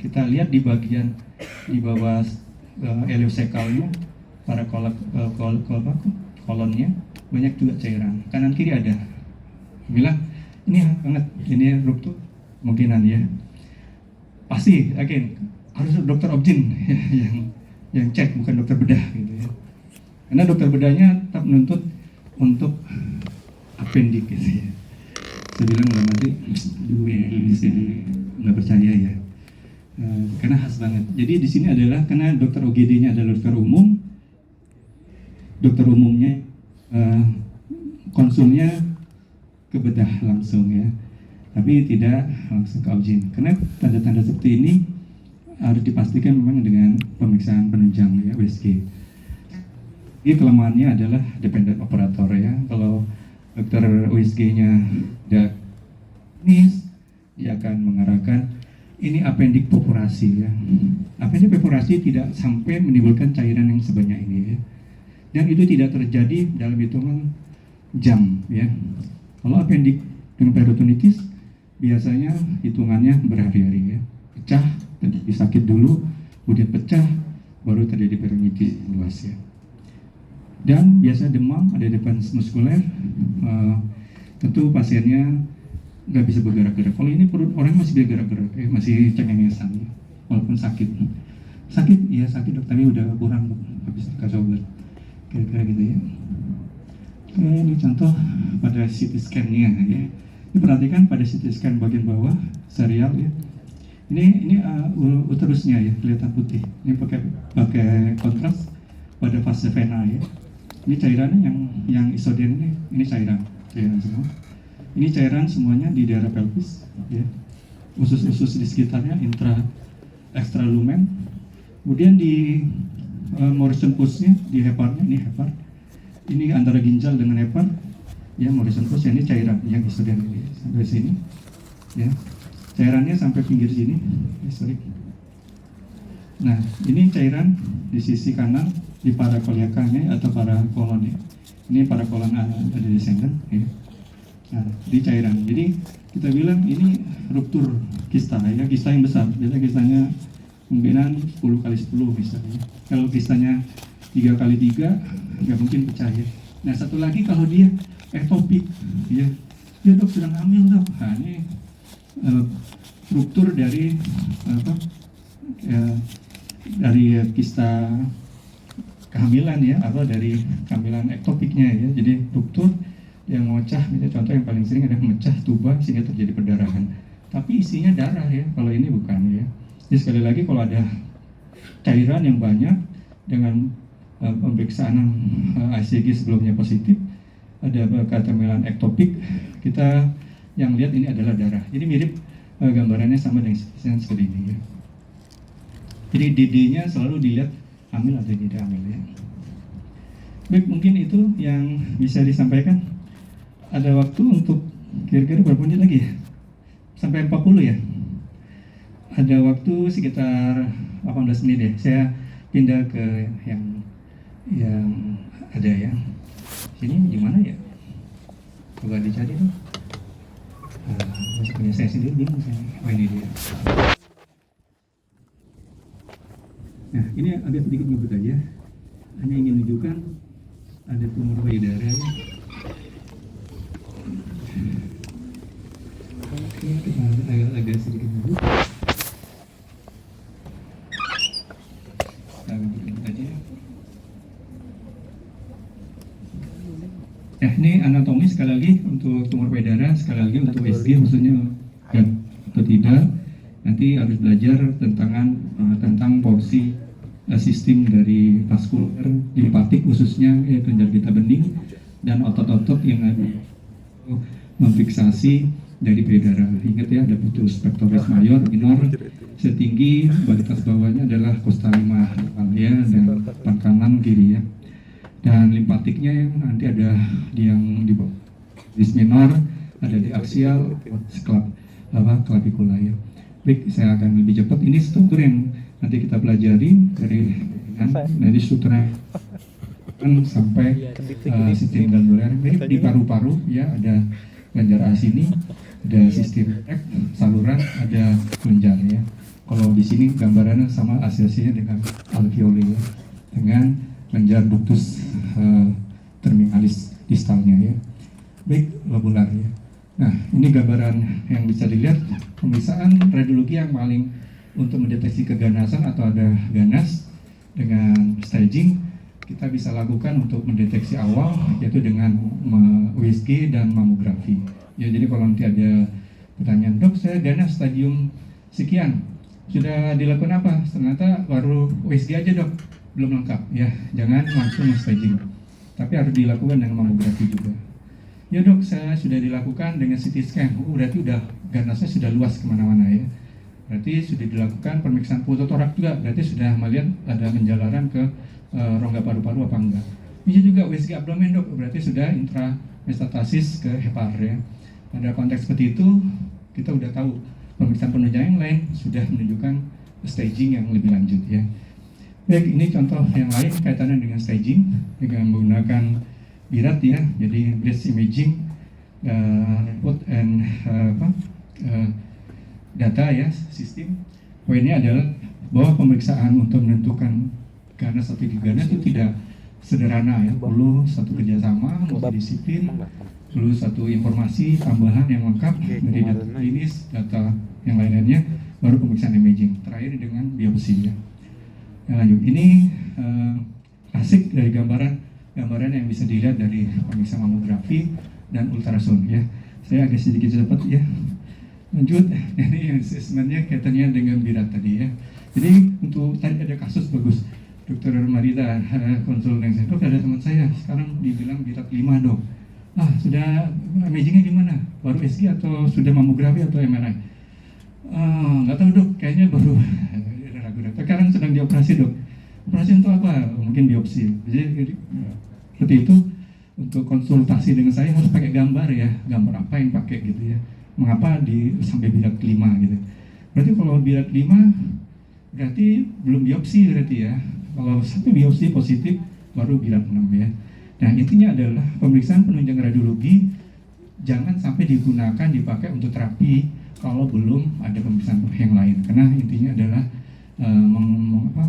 Kita lihat di bagian di bawah ileocekalnya, para kolonnya banyak juga cairan. Kanan kiri ada. Bilang ini banget, ini ruptur kemungkinan ya. Pasti, harus dokter obgyn yang cek, bukan dokter bedah gitu ya. Karena dokter bedahnya tetap menuntut untuk appendik gitu ya. Saya bilang nanti nggak percaya ya. Karena khas banget. Jadi di sini adalah karena dokter OGD-nya adalah dokter umum. Dokter umumnya konsumnya ke bedah langsung ya. Tapi tidak langsung ke obgyn. Karena tanda-tanda seperti ini harus dipastikan memang dengan pemeriksaan penunjang ya, USG. Ini kelemahannya adalah dependent operator ya. Kalau dokter USG-nya tidak klinis, dia akan mengarahkan ini appendik perforasi ya. Appendik perforasi tidak sampai menimbulkan cairan yang sebanyak ini ya. Dan itu tidak terjadi dalam hitungan jam ya. Kalau appendik dengan peritonitis biasanya hitungannya berhari-hari ya. Pecah, terjadi sakit dulu, kemudian pecah, baru terjadi peritonitis luas ya. Dan biasa demam, ada defense muskuler, tentu pasiennya nggak bisa bergerak-gerak. Kalau ini perut orang masih bisa gerak-gerak, masih cengengesan, ya. Walaupun sakit. Sakit, iya sakit dok, tapi udah kurang dok, habis dikasih obat. Kira-kira gitu ya. Oke, ini contoh pada CT scan-nya ya. Ini perhatikan pada CT scan bagian bawah, serial ya. Ini uterusnya ya, kelihatan putih. Ini pakai kontras pada fase vena ya. Ini cairannya yang isoden ini cairan semua. Ini cairan semuanya di daerah pelvis ya. Usus-usus di sekitarnya extra lumen. Kemudian di Morrison Poots-nya di heparnya, ini hepar. Ini antara ginjal dengan hepar. Ya, Morrison Poots ini cairan yang isoden ini sampai sini. Ya. Cairannya sampai pinggir sini. Nah, ini cairan di sisi kanan di parakoleakannya atau parakolonnya. Ini parakolon ada descendant ya. Nah, di cairan. Jadi kita bilang ini ruptur kista ya, kista yang besar. Biasanya kistanya kemungkinan 10 kali 10 misalnya. Kalau kistanya 3 kali 3 nggak mungkin pecah ya. Nah, satu lagi kalau dia ektopik ya. Dia dok sedang hamil dok. Nah, ini ruptur dari dari kista kehamilan ya, atau dari kehamilan ektopiknya ya. Jadi ruptur yang memecah, misalnya contoh yang paling sering ada memecah tuba sehingga terjadi perdarahan. Tapi isinya darah ya, kalau ini bukan ya. Jadi sekali lagi kalau ada cairan yang banyak dengan pemeriksaan ICG sebelumnya positif, ada ketemelan ektopik, kita yang lihat ini adalah darah. Jadi mirip gambarannya sama dengan seperti ini ya. Jadi DD-nya selalu dilihat hamil atau tidak hamil ya. Baik, mungkin itu yang bisa disampaikan. Ada waktu untuk kira-kira berapa menit lagi ya? Sampai 40 ya? Ada waktu sekitar 18 menit ya. Saya pindah ke yang ada ya. Ini gimana ya? Coba dicari tuh. Punya saya sendiri bingung saya. Oh ini dia. Nah ini agak sedikit nyebut aja. Hanya ingin menunjukkan ada tumor payudara ya. Oke, agak sedikit nyebut. Ini anatomi sekali lagi untuk tumor payudara, sekali lagi untuk USG khususnya atau tidak. Nanti harus belajar tentang porsi sistem dari vaskuler, limpatik khususnya kelenjar getah bening dan otot-otot yang ada memfiksasi dari payudara. Ingat ya, ada putus pectoris mayor, minor, setinggi, batas bawahnya adalah costa 5 ya, dan depan kanan kiri ya. Dan limpatiknya yang nanti ada yang di bawah dis minor, ada di aksial, clavicula ya. Baik, saya akan lebih cepat. Ini struktur yang nanti kita pelajari dari struktur kan sampai sistem glandular. Mirip di paru-paru ya, ada kelenjar A sini, ada sistem saluran, ada kelenjar ya. Kalau di sini gambarannya sama asosiasinya dengan alveoli ya, dengan kelenjar ductus terminalis distalnya ya. Baik, lobular ya. Nah, ini gambaran yang bisa dilihat pemeriksaan radiologi yang paling untuk mendeteksi keganasan atau ada ganas dengan staging kita bisa lakukan untuk mendeteksi awal yaitu dengan USG dan mamografi. Ya, jadi kalau nanti ada pertanyaan, dok saya ganas stadium sekian, sudah dilakukan apa? Ternyata baru USG aja dok, belum lengkap ya, jangan langsung staging, tapi harus dilakukan dengan mamografi juga. Ya dok, saya sudah dilakukan dengan CT scan, berarti udah ganasnya sudah luas kemana-mana ya, berarti sudah dilakukan pemeriksaan fototorak juga, berarti sudah melihat ada penjalaran ke rongga paru-paru apa enggak. Ini juga USG abdomen dok, berarti sudah intrametastasis ke hepar ya. Pada konteks seperti itu kita udah tahu pemeriksaan penunjang yang lain sudah menunjukkan staging yang lebih lanjut ya. Baik, ini contoh yang lain kaitannya dengan staging dengan menggunakan birat ya, jadi breast imaging, input and data ya, sistem. Poinnya adalah bahwa pemeriksaan untuk menentukan ganas atau tidak ganas itu tidak sederhana ya, perlu satu kerjasama multidisiplin, perlu satu informasi tambahan yang lengkap dari data klinis, data yang lain-lainnya, baru pemeriksaan imaging. Terakhir dengan biopsi ya. Lanjut, ini asik dari gambaran yang bisa dilihat dari pemeriksaan mamografi dan ultrasound ya. Saya agak sedikit cepat ya. Lanjut, ini assessmentnya kaitannya dengan birat tadi ya. Jadi untuk tadi ada kasus bagus, Dokter Marita konsul dengan saya, dok ada teman saya sekarang dibilang birat 5 dok. Sudah imagingnya gimana? Baru SG atau sudah mamografi atau MRI? Nggak tahu dok, kayaknya baru ragu-ragu. Sekarang sedang dioperasi dok. Operasi untuk apa? Mungkin biopsi. Jadi seperti itu. Untuk konsultasi dengan saya harus pakai gambar ya, gambar apa yang pakai gitu ya. Mengapa sampai birat 5 gitu? Berarti kalau birat 5 berarti belum biopsi berarti ya. Kalau satu biopsi positif baru birat 6 ya. Nah, intinya adalah pemeriksaan penunjang radiologi jangan sampai digunakan dipakai untuk terapi kalau belum ada pemeriksaan yang lain. Karena intinya adalah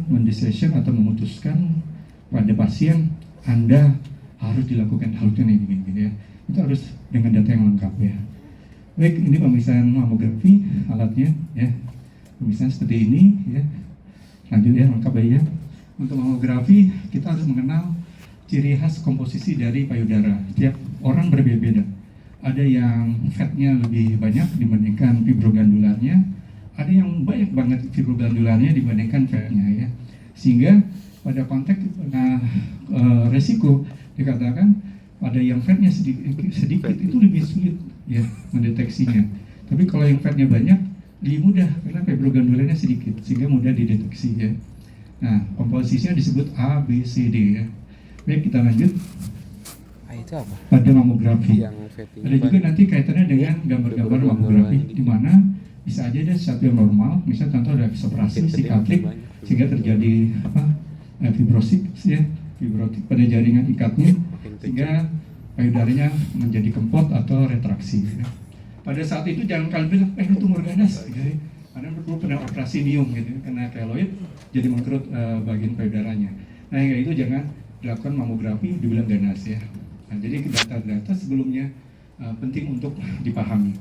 mendecision atau memutuskan pada pasien Anda harus dilakukan hal ini gitu ya. Itu harus dengan data yang lengkap ya. Baik, ini pemeriksaan mamografi alatnya ya. Pemeriksaan seperti ini ya. Lanjut ya, lengkap ya. Untuk mamografi kita harus mengenal ciri khas komposisi dari payudara. Setiap orang berbeda-beda. Ada yang fatnya lebih banyak dibandingkan fibroglandularnya, ada yang banyak banget fibroglandularnya dibandingkan fatnya ya. Sehingga pada konteks resiko dikatakan pada yang fatnya sedikit itu lebih sulit ya mendeteksinya. Tapi kalau yang fatnya banyak lebih mudah karena fibroglandularnya sedikit sehingga mudah dideteksi ya. Nah, komposisinya disebut A, B, C, D ya. Baik, kita lanjut itu apa? pada mamografi. Yang fatty Ada juga nanti kaitannya dengan gambar-gambar mamografi di mana bisa aja ada sesuatu yang normal, misal contoh ada separasi sikatrik sehingga terjadi fibrosis ya, fibrotik pada jaringan ikatnya sehingga payudaranya menjadi kempot atau retraksi. Ya. Pada saat itu jangan kalian bilang, ini tumor ganas, gitu ya. Karena perlu kena operasi nium, gitu, kena keloid, jadi mengkerut bagian payudaranya. Nah, yang itu jangan dilakukan mamografi dibilang ganas ya. Nah, jadi data-data sebelumnya penting untuk dipahami.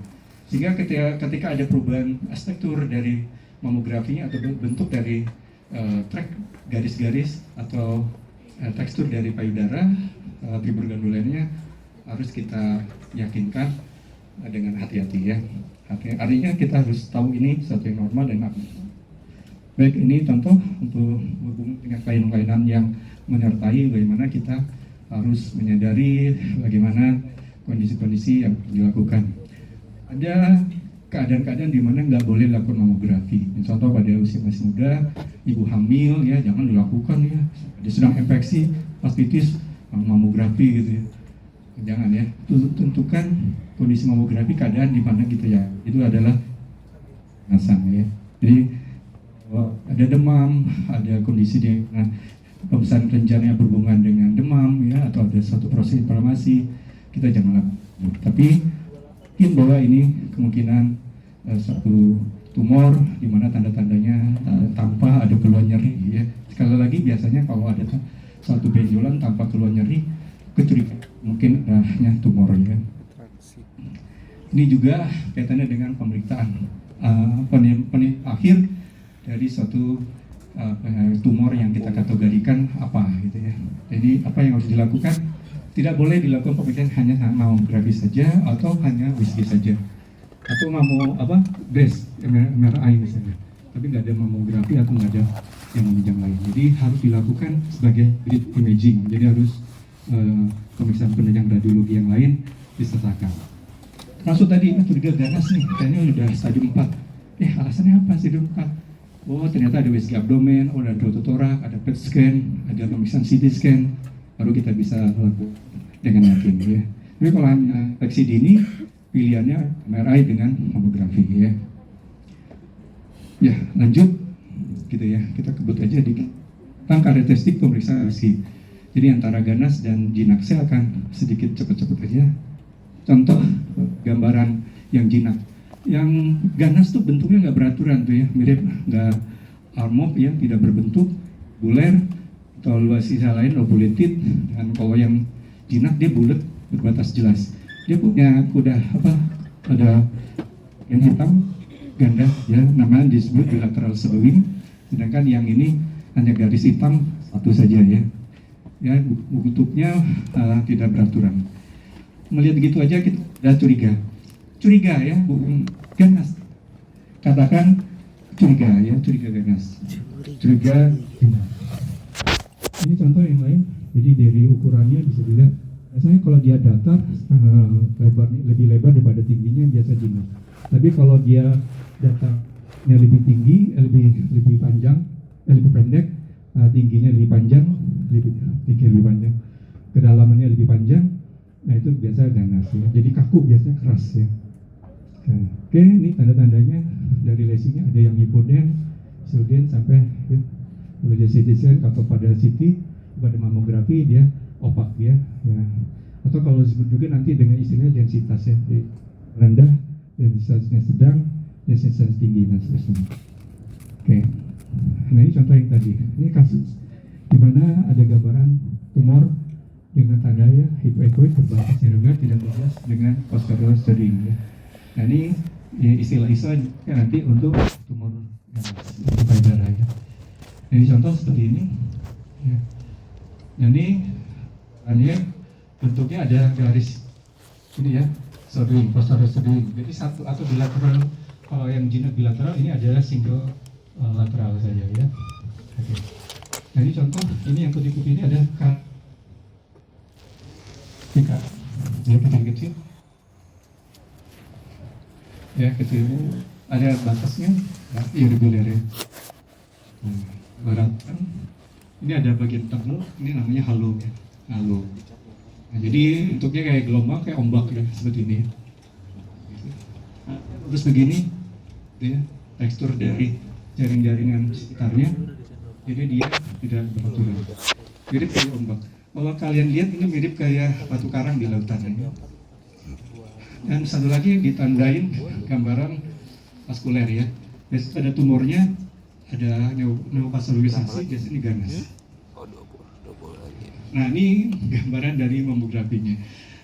Sehingga ketika ada perubahan struktur dari mamografinya atau bentuk dari track garis-garis atau tekstur dari payudara, fibroglandularnya harus kita yakinkan dengan hati-hati ya. Artinya kita harus tahu ini sesuatu yang normal dan abnormal. Baik, ini contoh untuk berhubung dengan kelainan-kelainan yang menyertai bagaimana kita harus menyadari bagaimana kondisi-kondisi yang dilakukan. Ada keadaan-keadaan di mana nggak boleh lakukan mamografi. Contoh pada usia masih muda, ibu hamil ya jangan dilakukan ya. Dia sedang infeksi, mastitis, mamografi gitu ya. Jangan ya. Tentukan kondisi mamografi keadaan di mana gitu ya. Itu adalah nasang ya. Jadi ada demam, ada kondisi di pembesaran kelenjar yang berhubungan dengan demam ya atau ada suatu proses inflamasi, kita jangan lakukan. Tapi mungkin bahwa ini kemungkinan suatu tumor di mana tanda-tandanya tanpa ada keluhan nyeri ya. Sekali lagi biasanya kalau ada suatu benjolan tanpa keluhan nyeri, kecurigaan mungkin adanya tumor ya. Ini juga kaitannya dengan pemeriksaan akhir dari suatu tumor yang kita kategorikan apa gitu ya. Jadi apa yang harus dilakukan? Tidak boleh dilakukan pemeriksaan hanya mamografi saja atau hanya USG saja atau breast MRI misalnya. Tapi nggak ada mamografi atau nggak ada yang menunjang lain. Jadi harus dilakukan sebagai grid imaging. Jadi harus pemeriksaan penunjang radiologi yang lain disertakan. Masuk tadi curiga ganas nih, kayaknya udah stadium 4. Alasannya apa stadium 4? Oh ternyata ada USG abdomen, ada ototorak, ada PET scan, ada pemeriksaan CT scan, baru kita bisa lakukan dengan yakin ya. Tapi kalau deteksi dini, pilihannya MRI dengan mamografi ya. Ya lanjut, gitu ya. Kita kebut aja di tentang karakteristik pemeriksaan USG. Jadi antara ganas dan jinak saya akan sedikit cepet-cepet aja. Contoh gambaran yang jinak. Yang ganas tuh bentuknya nggak beraturan tuh ya, mirip nggak armop ya, tidak berbentuk, buler atau luas sisa lain lobulated. Dan kalau yang jinak dia bulat berbatas jelas. Dia punya ada yang hitam ganda ya, namanya disebut bilateral swelling. Sedangkan yang ini hanya garis hitam satu saja ya. Ya bentuknya tidak beraturan. Melihat begitu aja kita sudah curiga ya, bukan ganas. Katakan curiga ya, curiga ganas. Curiga ganas. Ini contoh yang lain. Jadi dari ukurannya bisa dilihat. Biasanya kalau dia datar, lebih lebar daripada tingginya biasa jinak. Tapi kalau dia datarnya lebih tinggi, lebih panjang, lebih pendek, tingginya lebih panjang, lebih panjang, kedalamannya lebih panjang. Nah itu biasa ganas ya. Jadi kaku biasanya keras ya. Oke, ini tanda-tandanya dari lesinya ada yang hipoden, soden sampai ya, kalau dia CT scan atau pada CT, pada mamografi dia opak ya. Atau kalau disebut juga nanti dengan istilah densitas ya, rendah, densitasnya sedang, densitas tinggi dan seterusnya. Oke, nah ini contoh yang tadi. Ini kasus di mana ada gambaran tumor dengan tanda ya hipoekoid berbatas serumer tidak berjas dengan posterior stering ya. Nah ini istilah-istilah nanti untuk tumor payudara ya. Jadi contoh seperti ini ya. Ini bentuknya ada garis ini ya, shortening, posterior shortening. Jadi satu atau bilateral. Kalau yang jinak bilateral ini adalah single lateral saja ya. Oke. Nah, ini contoh, ini yang putih-putih ini ada tingkat ya, kecil-kecil ya, kecil, ada batasnya ya, irregular ya. Barangkan ini ada bagian tengah, ini namanya halo ya, halo. Nah, jadi bentuknya kayak gelombang, kayak ombak ya, seperti ini. Terus begini ya, tekstur dari jaring-jaringan sekitarnya, jadi dia tidak beraturan, mirip kayak ombak. Kalau kalian lihat ini mirip kayak batu karang di lautan ya. Dan satu lagi ditandain gambaran vaskuler ya. Biasanya ada tumornya, ada neovaskularisasi, biasanya ganas. Nah, ini gambaran dari mamografinya.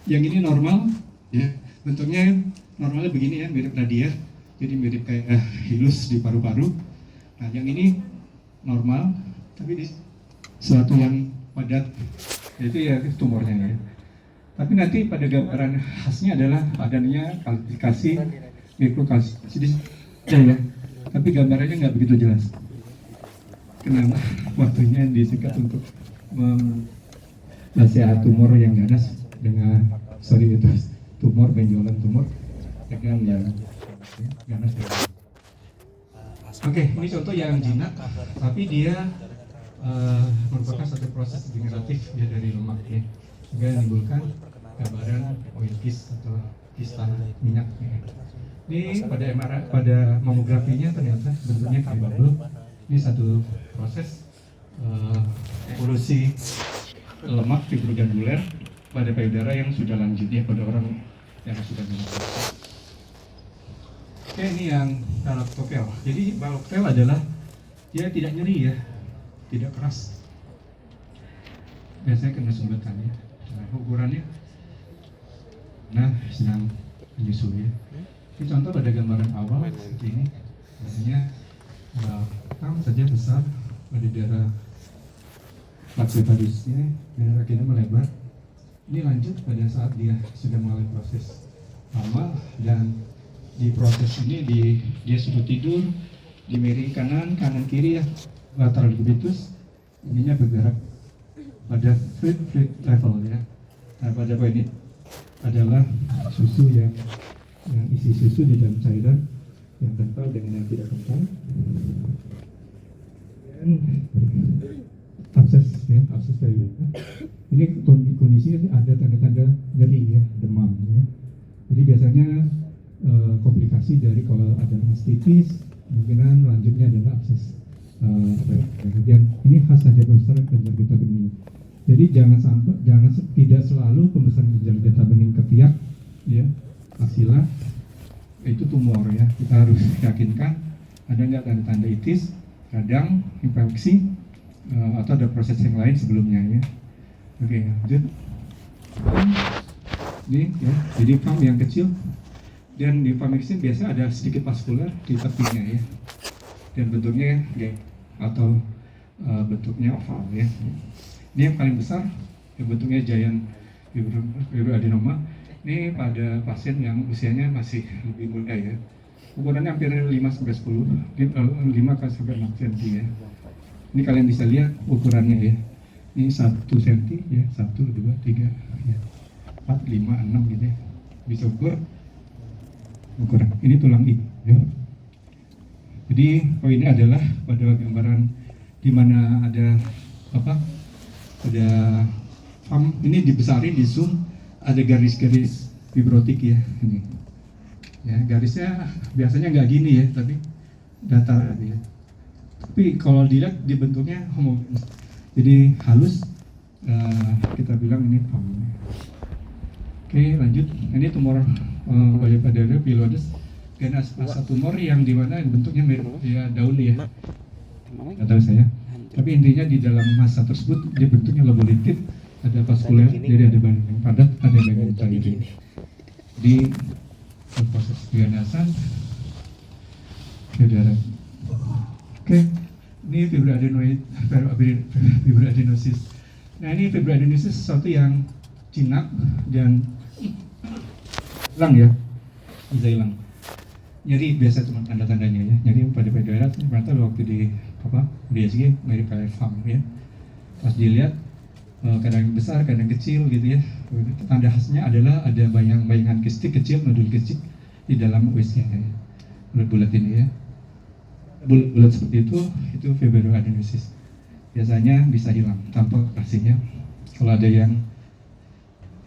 Yang ini normal ya, bentuknya normalnya begini ya, mirip radia. Jadi mirip kayak hilus di paru-paru. Nah, yang ini normal, tapi di suatu yang padat, itu ya tumornya ya. Tapi nanti pada gambaran khasnya adalah adanya kalsifikasi, mikrokalsifikasi ya. Tapi gambarannya nggak begitu jelas. Kenapa? Waktunya disingkat untuk nasihat tumor yang ganas dengan itu tumor benjolan tumor dengan yang ganas. Oke, ini contoh yang jinak, tapi dia merupakan satu proses degeneratif ya dari lemak ya, sehingga menimbulkan gambaran oil kiss atau kista minyak ya. Ini pada MRI, pada mamografinya ternyata bentuknya kayak bubble. Ini satu proses evolusi lemak fibroganuler pada payudara yang sudah lanjut ya, pada orang yang sudah meninggal. Oke, ini yang baloktokel. Jadi baloktokel adalah dia tidak nyeri ya, tidak keras. Biasanya kena sumbatan ya. Nah, ukurannya, nah sedang menyusui ya. Ini contoh pada gambaran awal seperti ini. Biasanya kam saja besar pada daerah platipedusnya, daerah akhirnya melebar. Ini lanjut pada saat dia sudah mulai proses lama, dan di proses ini dia sudah tidur di miring kanan kiri ya, lateral cubitus, ininya bergerak pada fluid level ya. Nah, pada poin ini adalah susu yang isi susu di dalam cairan yang kental dengan yang tidak kental, dan abses ya, abses payudara. Ini kondisinya ada tanda-tanda nyeri ya, demam ya. Jadi biasanya komplikasi dari kalau ada mastitis, kemungkinan lanjutnya adalah abses. Kemudian ini khas saja pembesaran kelenjar getah bening. Jadi tidak selalu pembesaran kelenjar getah bening ketiak ya, aksila itu tumor ya. Kita harus yakinkan ada nggak tanda-tanda itis, radang, infeksi, atau ada proses yang lain sebelumnya ya. Oke, lanjut. Ini ya, jadi pump yang kecil, dan di pump biasa ada sedikit vaskular di tepinya ya, dan bentuknya ya, atau bentuknya oval ya. Ini yang paling besar, yang bentuknya giant fibroadenoma. Ini pada pasien yang usianya masih lebih muda ya. Ukurannya hampir 5-10, 5-6 cm ya. Ini kalian bisa lihat ukurannya ya. Ini 1 cm ya, 1, 2, 3 ya, 4, 5, 6 gitu ya. Bisa ukur ukuran. Ini tulang ibu ya. Jadi poinnya adalah pada gambaran di mana ada apa? Ada ini dibesarin, di zoom, ada garis-garis fibrotik ya ini. Ya, garisnya biasanya nggak gini ya, tapi datar ya. Tapi kalau dilihat di bentuknya homogen, jadi halus, kita bilang ini pump. Oke, lanjut. Ini tumor Biopadera piloides, ganas massa tumor yang dimana bentuknya mirip ya daun ya. Nggak tahu saya. Tapi intinya di dalam massa tersebut dia bentuknya lobolitik, ada vaskuler, jadi ada bahan yang padat, ada yang cair. Di proses penganasan ke darat. Oke, ini fibroadenosis. Nah, ini fibroadenosis sesuatu yang jinak dan hilang ya, bisa hilang. Nyeri biasa cuma tanda-tandanya ya. Nyeri pada daerah ternyata waktu di USG mirip kayak FAM ya. Pas dilihat kadang besar, kadang kecil gitu ya. Tanda khasnya adalah ada bayangan kistik kecil, nodul kecil di dalam USG ya. Bulat-bulat ini ya. Bulat-bulat seperti itu fibroadenosis. Biasanya bisa hilang tanpa operasinya. Kalau ada yang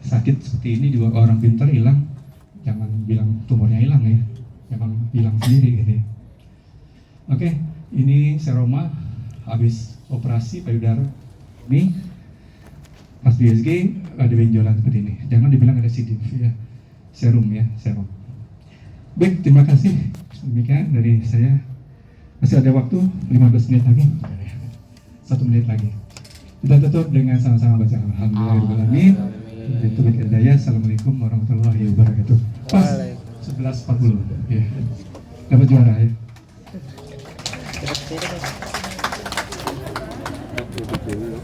sakit seperti ini di orang pintar hilang, jangan bilang tumornya hilang ya, memang hilang sendiri gitu ya. Oke, ini seroma habis operasi payudara ini pas di USG ada benjolan seperti ini, jangan dibilang residif ya, serum ya, serum. Baik, terima kasih. Demikian dari saya. Masih ada waktu 15 menit lagi, 1 menit lagi. Kita tutup dengan sama-sama baca Alhamdulillahirobbilalamin. Itu hidayah. Assalamualaikum warahmatullahi wabarakatuh. Pas 11.40 ya. Dapat juara ya. Duduk dulu.